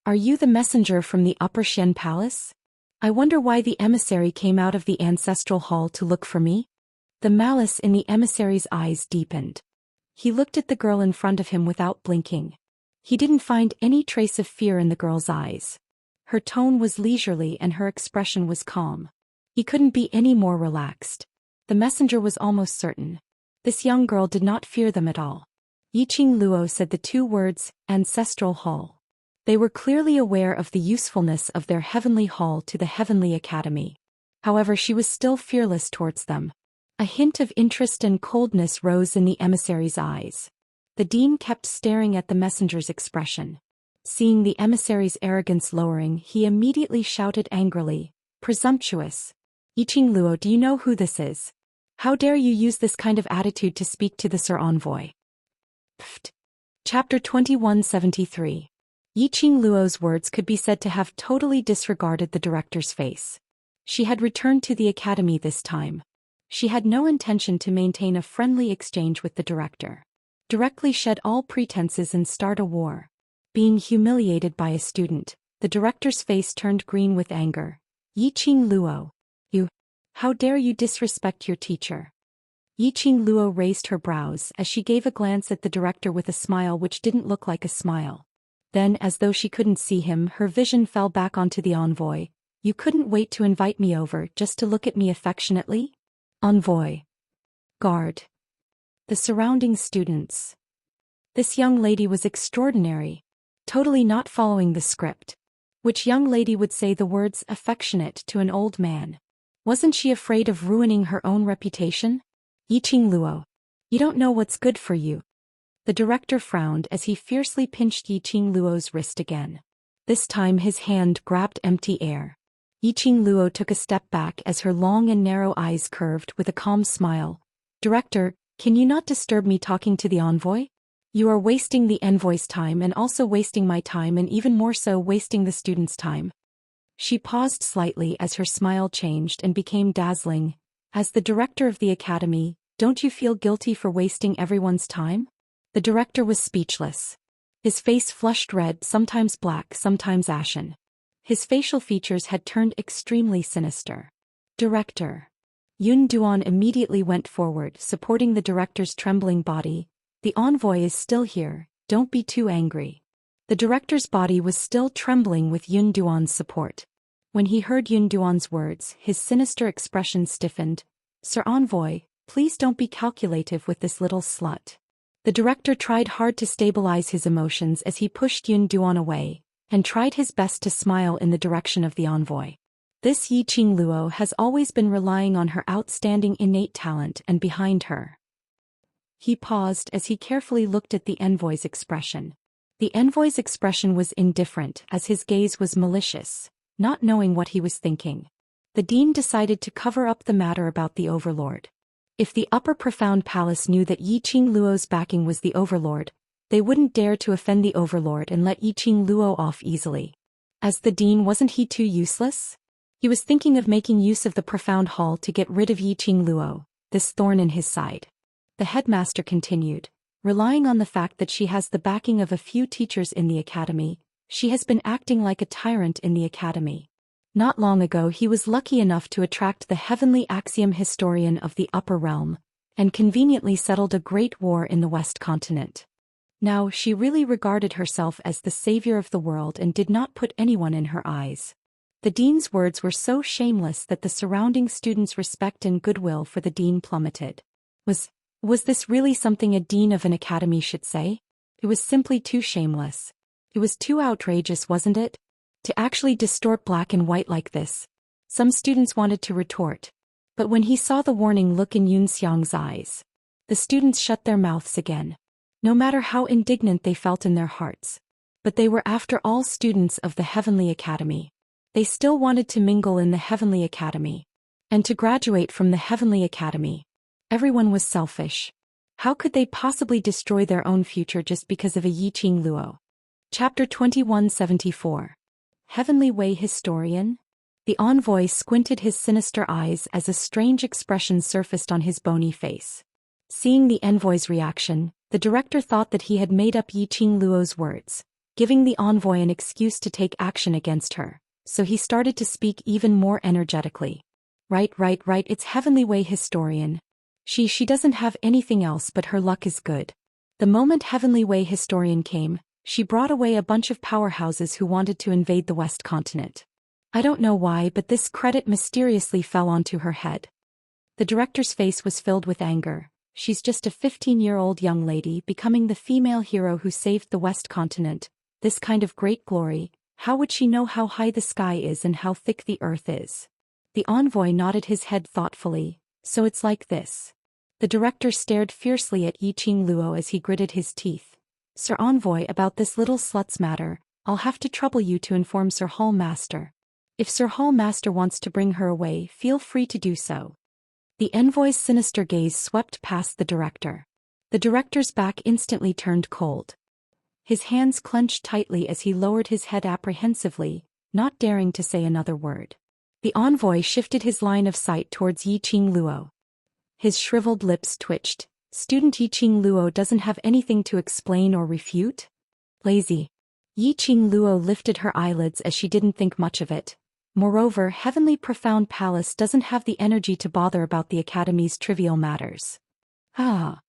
Are you the messenger from the Upper Xian Palace? I wonder why the emissary came out of the ancestral hall to look for me? The malice in the emissary's eyes deepened. He looked at the girl in front of him without blinking. He didn't find any trace of fear in the girl's eyes. Her tone was leisurely and her expression was calm. He couldn't be any more relaxed. The messenger was almost certain. This young girl did not fear them at all. Yiqing Luo said the 2 words, ancestral hall. They were clearly aware of the usefulness of their heavenly hall to the heavenly academy. However, she was still fearless towards them. A hint of interest and coldness rose in the emissary's eyes. The dean kept staring at the messenger's expression. Seeing the emissary's arrogance lowering, he immediately shouted angrily, presumptuous. Yiqing Luo, do you know who this is? How dare you use this kind of attitude to speak to the Sir Envoy? Pfft. Chapter 2173. Yiqing Luo's words could be said to have totally disregarded the director's face. She had returned to the academy this time. She had no intention to maintain a friendly exchange with the director. Directly shed all pretenses and start a war. Being humiliated by a student, the director's face turned green with anger. Yiqing Luo. You. How dare you disrespect your teacher? Yiqing Luo raised her brows as she gave a glance at the director with a smile which didn't look like a smile. Then, as though she couldn't see him, her vision fell back onto the envoy. You couldn't wait to invite me over just to look at me affectionately? Envoy. Guard. The surrounding students. This young lady was extraordinary. Totally not following the script. Which young lady would say the words affectionate to an old man? Wasn't she afraid of ruining her own reputation? Yiqing Luo. You don't know what's good for you. The director frowned as he fiercely pinched Yiqing Luo's wrist again. This time his hand grabbed empty air. Yiqing Luo took a step back as her long and narrow eyes curved with a calm smile. Director, can you not disturb me talking to the envoy? You are wasting the envoy's time and also wasting my time and even more so wasting the student's time. She paused slightly as her smile changed and became dazzling. As the director of the academy, don't you feel guilty for wasting everyone's time? The director was speechless. His face flushed red, sometimes black, sometimes ashen. His facial features had turned extremely sinister. Director. Yun Duan immediately went forward, supporting the director's trembling body. The envoy is still here, don't be too angry. The director's body was still trembling with Yun Duan's support. When he heard Yun Duan's words, his sinister expression stiffened. Sir Envoy, please don't be calculative with this little slut. The director tried hard to stabilize his emotions as he pushed Yun Duan away, and tried his best to smile in the direction of the envoy. This Yiqing Luo has always been relying on her outstanding innate talent and behind her. He paused as he carefully looked at the envoy's expression. The envoy's expression was indifferent as his gaze was malicious, not knowing what he was thinking. The dean decided to cover up the matter about the overlord. If the upper profound palace knew that Yiqing Luo's backing was the overlord, they wouldn't dare to offend the overlord and let Yiqing Luo off easily. As the dean, wasn't he too useless? He was thinking of making use of the profound hall to get rid of Yiqing Luo, this thorn in his side. The headmaster continued, relying on the fact that she has the backing of a few teachers in the academy, she has been acting like a tyrant in the academy. Not long ago he was lucky enough to attract the heavenly axiom historian of the upper realm, and conveniently settled a great war in the West continent. Now she really regarded herself as the savior of the world and did not put anyone in her eyes. The dean's words were so shameless that the surrounding students' respect and goodwill for the dean plummeted. Was this really something a dean of an academy should say? It was simply too shameless. It was too outrageous, wasn't it? To actually distort black and white like this. Some students wanted to retort. But when he saw the warning look in Yun Xiang's eyes, the students shut their mouths again. No matter how indignant they felt in their hearts. But they were after all students of the Heavenly Academy. They still wanted to mingle in the Heavenly Academy. And to graduate from the Heavenly Academy. Everyone was selfish. How could they possibly destroy their own future just because of a Yiqing Luo? Chapter 2174. Heavenly Way Historian? The envoy squinted his sinister eyes as a strange expression surfaced on his bony face. Seeing the envoy's reaction, the director thought that he had made up Yiqing Luo's words, giving the envoy an excuse to take action against her, so he started to speak even more energetically. Right, it's Heavenly Way Historian. She doesn't have anything else but her luck is good. The moment Heavenly Way Historian came, she brought away a bunch of powerhouses who wanted to invade the West continent. I don't know why, but this credit mysteriously fell onto her head. The director's face was filled with anger. She's just a 15-year-old young lady becoming the female hero who saved the West continent. This kind of great glory, how would she know how high the sky is and how thick the earth is? The envoy nodded his head thoughtfully. So it's like this. The director stared fiercely at Yiqing Luo as he gritted his teeth. Sir Envoy, about this little slut's matter, I'll have to trouble you to inform Sir Hall Master. If Sir Hall Master wants to bring her away, feel free to do so. The envoy's sinister gaze swept past the director. The director's back instantly turned cold. His hands clenched tightly as he lowered his head apprehensively, not daring to say another word. The envoy shifted his line of sight towards Yiqing Luo. His shriveled lips twitched. Student Yiqing Luo doesn't have anything to explain or refute? Lazy. Yiqing Luo lifted her eyelids as she didn't think much of it. Moreover, Heavenly Profound Palace doesn't have the energy to bother about the Academy's trivial matters. Ah.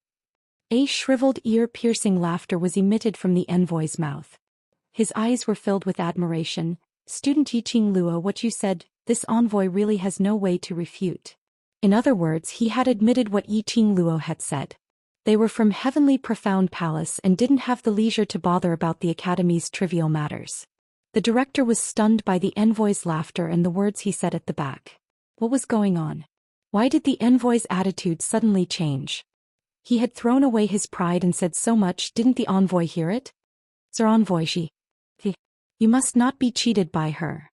A shriveled ear-piercing laughter was emitted from the envoy's mouth. His eyes were filled with admiration. Student Yiqing Luo, what you said, this envoy really has no way to refute. In other words, he had admitted what Yiqing Luo had said. They were from Heavenly Profound Palace and didn't have the leisure to bother about the Academy's trivial matters. The director was stunned by the envoy's laughter and the words he said at the back. What was going on? Why did the envoy's attitude suddenly change? He had thrown away his pride and said so much, didn't the envoy hear it? Sir Envoy, you must not be cheated by her.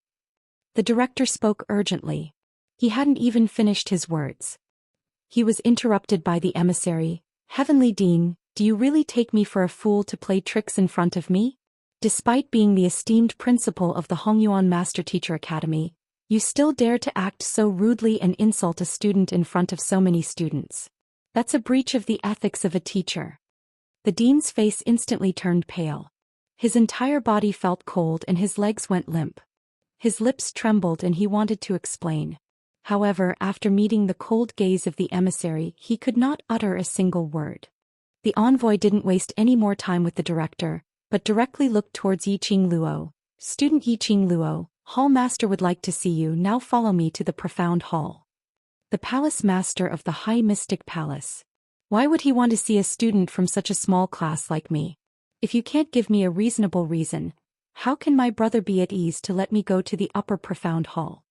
The director spoke urgently. He hadn't even finished his words. He was interrupted by the emissary. Heavenly Dean, do you really take me for a fool to play tricks in front of me? Despite being the esteemed principal of the Hongyuan Master Teacher Academy, you still dare to act so rudely and insult a student in front of so many students. That's a breach of the ethics of a teacher. The dean's face instantly turned pale. His entire body felt cold and his legs went limp. His lips trembled and he wanted to explain. However, after meeting the cold gaze of the emissary, he could not utter a single word. The envoy didn't waste any more time with the director, but directly looked towards Yiqing Luo. Student Yiqing Luo, Hall Master would like to see you, now follow me to the profound hall. The Palace Master of the High Mystic Palace. Why would he want to see a student from such a small class like me? If you can't give me a reasonable reason, how can my brother be at ease to let me go to the upper profound hall?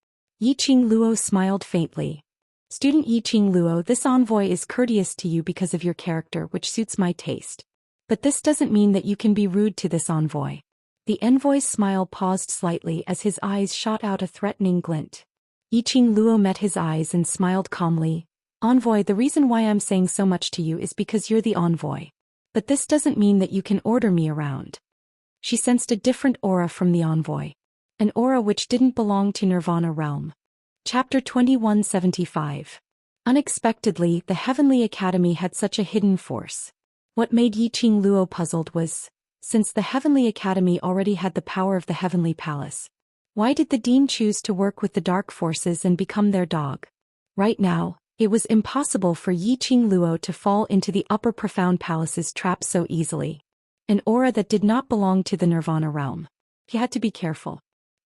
Yiqing Luo smiled faintly. Student Yiqing Luo, this envoy is courteous to you because of your character, which suits my taste. But this doesn't mean that you can be rude to this envoy. The envoy's smile paused slightly as his eyes shot out a threatening glint. Yiqing Luo met his eyes and smiled calmly. Envoy, the reason why I'm saying so much to you is because you're the envoy. But this doesn't mean that you can order me around. She sensed a different aura from the envoy. An aura which didn't belong to Nirvana realm. Chapter 2175. Unexpectedly, the Heavenly Academy had such a hidden force. What made Yiqing Luo puzzled was, since the Heavenly Academy already had the power of the Heavenly Palace, why did the Dean choose to work with the dark forces and become their dog? Right now, it was impossible for Yiqing Luo to fall into the upper profound palace's trap so easily. An aura that did not belong to the Nirvana realm. He had to be careful.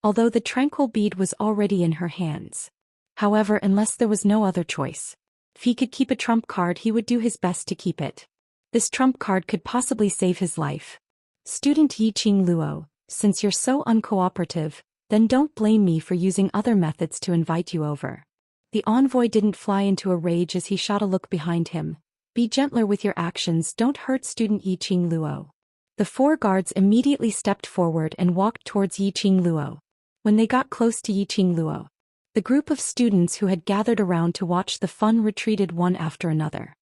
Although the tranquil bead was already in her hands. However, unless there was no other choice. If he could keep a trump card, he would do his best to keep it. This trump card could possibly save his life. Student Yiqing Luo, since you're so uncooperative, then don't blame me for using other methods to invite you over. The envoy didn't fly into a rage as he shot a look behind him. Be gentler with your actions, don't hurt student Yiqing Luo. The 4 guards immediately stepped forward and walked towards Yiqing Luo. When they got close to Yiqing Luo, the group of students who had gathered around to watch the fun retreated one after another.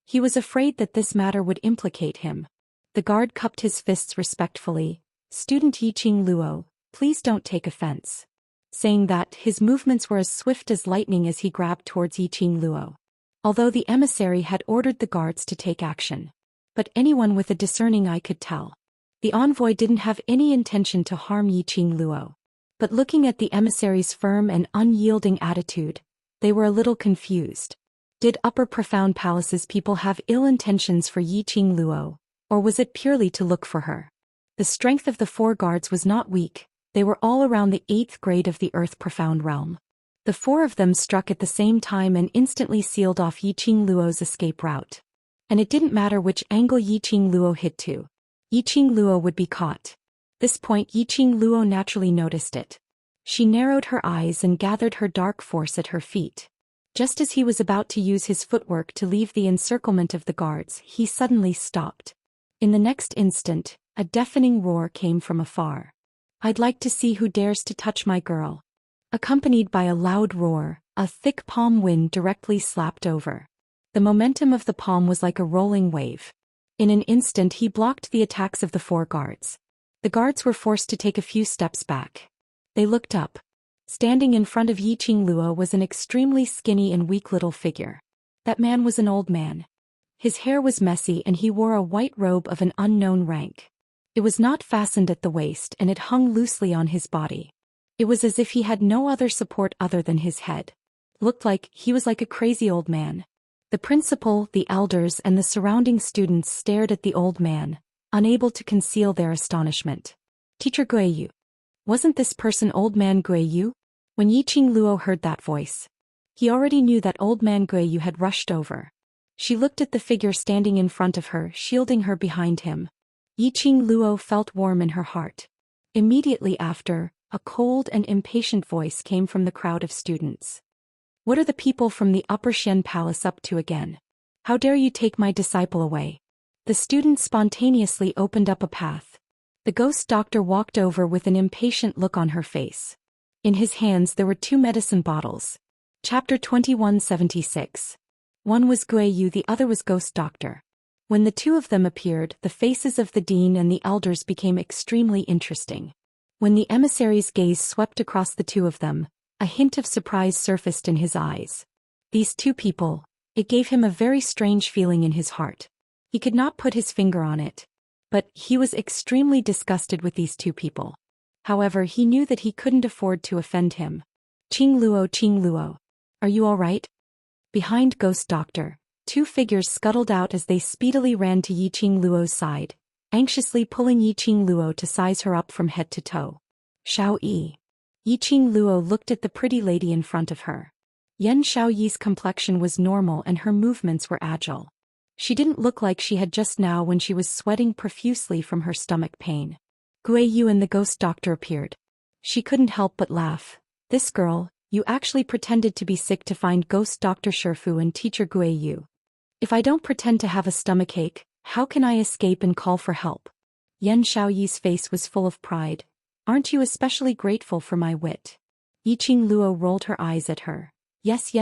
He was afraid that this matter would implicate him. The guard cupped his fists respectfully. Student Yiqing Luo, please don't take offense. Saying that, his movements were as swift as lightning as he grabbed towards Yiqing Luo. Although the emissary had ordered the guards to take action. But anyone with a discerning eye could tell. The envoy didn't have any intention to harm Yiqing Luo. But looking at the emissary's firm and unyielding attitude, they were a little confused. Did Upper Profound Palace's people have ill intentions for Yiqing Luo, or was it purely to look for her? The strength of the 4 guards was not weak, they were all around the 8th grade of the Earth Profound Realm. The 4 of them struck at the same time and instantly sealed off Yiqing Luo's escape route. And it didn't matter which angle Yiqing Luo hit to. Yiqing Luo would be caught. This point Yiqing Luo naturally noticed it. She narrowed her eyes and gathered her dark force at her feet. Just as he was about to use his footwork to leave the encirclement of the guards, he suddenly stopped. In the next instant, a deafening roar came from afar. I'd like to see who dares to touch my girl. Accompanied by a loud roar, a thick palm wind directly slapped over. The momentum of the palm was like a rolling wave. In an instant he blocked the attacks of the 4 guards. The guards were forced to take a few steps back. They looked up. Standing in front of Yiqing Luo was an extremely skinny and weak little figure. That man was an old man. His hair was messy and he wore a white robe of an unknown rank. It was not fastened at the waist and it hung loosely on his body. It was as if he had no other support other than his head. Looked like he was like a crazy old man. The principal, the elders, and the surrounding students stared at the old man, unable to conceal their astonishment. Teacher Guiyu. Wasn't this person Old Man Guiyu? When Yiqing Luo heard that voice, he already knew that Old Man Guiyu had rushed over. She looked at the figure standing in front of her, shielding her behind him. Yiqing Luo felt warm in her heart. Immediately after, a cold and impatient voice came from the crowd of students. What are the people from the Upper Xian Palace up to again? How dare you take my disciple away? The students spontaneously opened up a path. The ghost doctor walked over with an impatient look on her face. In his hands there were 2 medicine bottles. Chapter 2176. One was Guiyu, the other was Ghost Doctor. When the 2 of them appeared, the faces of the dean and the elders became extremely interesting. When the emissary's gaze swept across the 2 of them, a hint of surprise surfaced in his eyes. These 2 people, it gave him a very strange feeling in his heart. He could not put his finger on it. But he was extremely disgusted with these 2 people. However, he knew that he couldn't afford to offend him. Qing Luo, are you all right? Behind Ghost Doctor, 2 figures scuttled out as they speedily ran to Yiqing Luo's side, anxiously pulling Yiqing Luo to size her up from head to toe. Xiao Yi. Yiqing Luo looked at the pretty lady in front of her. Yan Xiaoyi's complexion was normal and her movements were agile. She didn't look like she had just now when she was sweating profusely from her stomach pain. Guiyu and the Ghost Doctor appeared. She couldn't help but laugh. This girl, you actually pretended to be sick to find Ghost Doctor Shifu and Teacher Guiyu. If I don't pretend to have a stomachache, how can I escape and call for help? Yan Xiaoyi's face was full of pride. Aren't you especially grateful for my wit? Yiqing Luo rolled her eyes at her. Yes,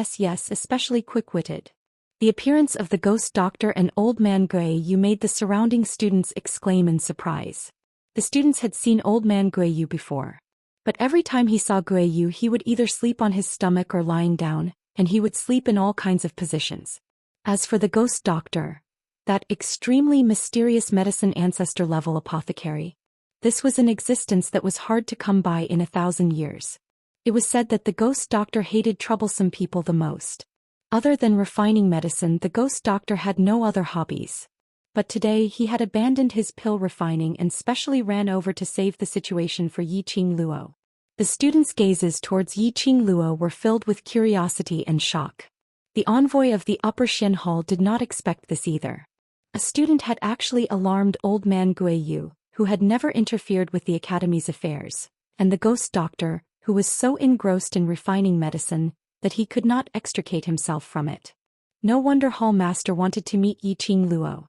especially quick-witted. The appearance of the Ghost Doctor and Old Man Guiyu made the surrounding students exclaim in surprise. The students had seen Old Man Guiyu before. But every time he saw Guiyu he would either sleep on his stomach or lying down, and he would sleep in all kinds of positions. As for the Ghost Doctor, that extremely mysterious medicine ancestor-level apothecary, this was an existence that was hard to come by in 1,000 years. It was said that the Ghost Doctor hated troublesome people the most. Other than refining medicine, the Ghost Doctor had no other hobbies. But today he had abandoned his pill refining and specially ran over to save the situation for Yiqing Luo. The students' gazes towards Yiqing Luo were filled with curiosity and shock. The envoy of the Upper Xian Hall did not expect this either. A student had actually alarmed Old Man Guiyu, who had never interfered with the Academy's affairs, and the Ghost Doctor, who was so engrossed in refining medicine that he could not extricate himself from it. No wonder Hall Master wanted to meet Yiqing Luo.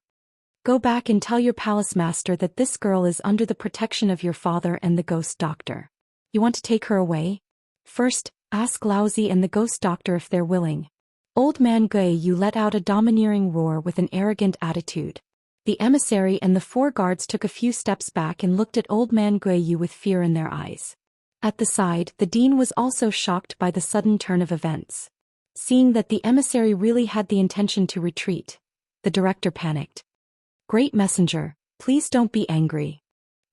Go back and tell your palace master that this girl is under the protection of your father and the Ghost Doctor. You want to take her away? First, ask Laozi and the Ghost Doctor if they're willing. Old Man Guiyu let out a domineering roar with an arrogant attitude. The emissary and the 4 guards took a few steps back and looked at Old Man Guiyu with fear in their eyes. At the side, the dean was also shocked by the sudden turn of events. Seeing that the emissary really had the intention to retreat, the director panicked. Great Messenger, please don't be angry.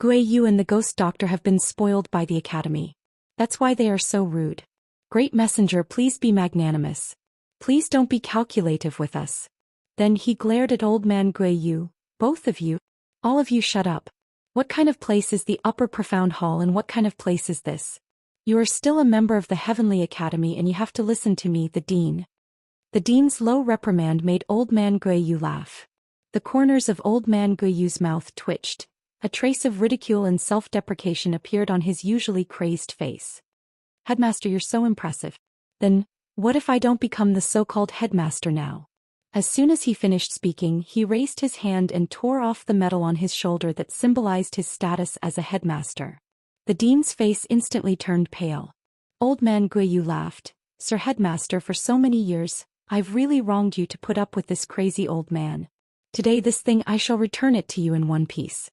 Guiyu and the Ghost Doctor have been spoiled by the Academy. That's why they are so rude. Great Messenger, please be magnanimous. Please don't be calculative with us. Then he glared at Old Man Guiyu. Both of you? All of you shut up. What kind of place is the Upper Profound Hall and what kind of place is this? You are still a member of the Heavenly Academy and you have to listen to me, the Dean. The Dean's low reprimand made Old Man Guiyu laugh. The corners of Old Man Guiyu's mouth twitched. A trace of ridicule and self-deprecation appeared on his usually crazed face. Headmaster, you're so impressive. Then, what if I don't become the so-called headmaster now? As soon as he finished speaking, he raised his hand and tore off the medal on his shoulder that symbolized his status as a headmaster. The dean's face instantly turned pale. Old Man Guiyu laughed. Sir Headmaster, for so many years, I've really wronged you to put up with this crazy old man. Today this thing I shall return it to you in one piece.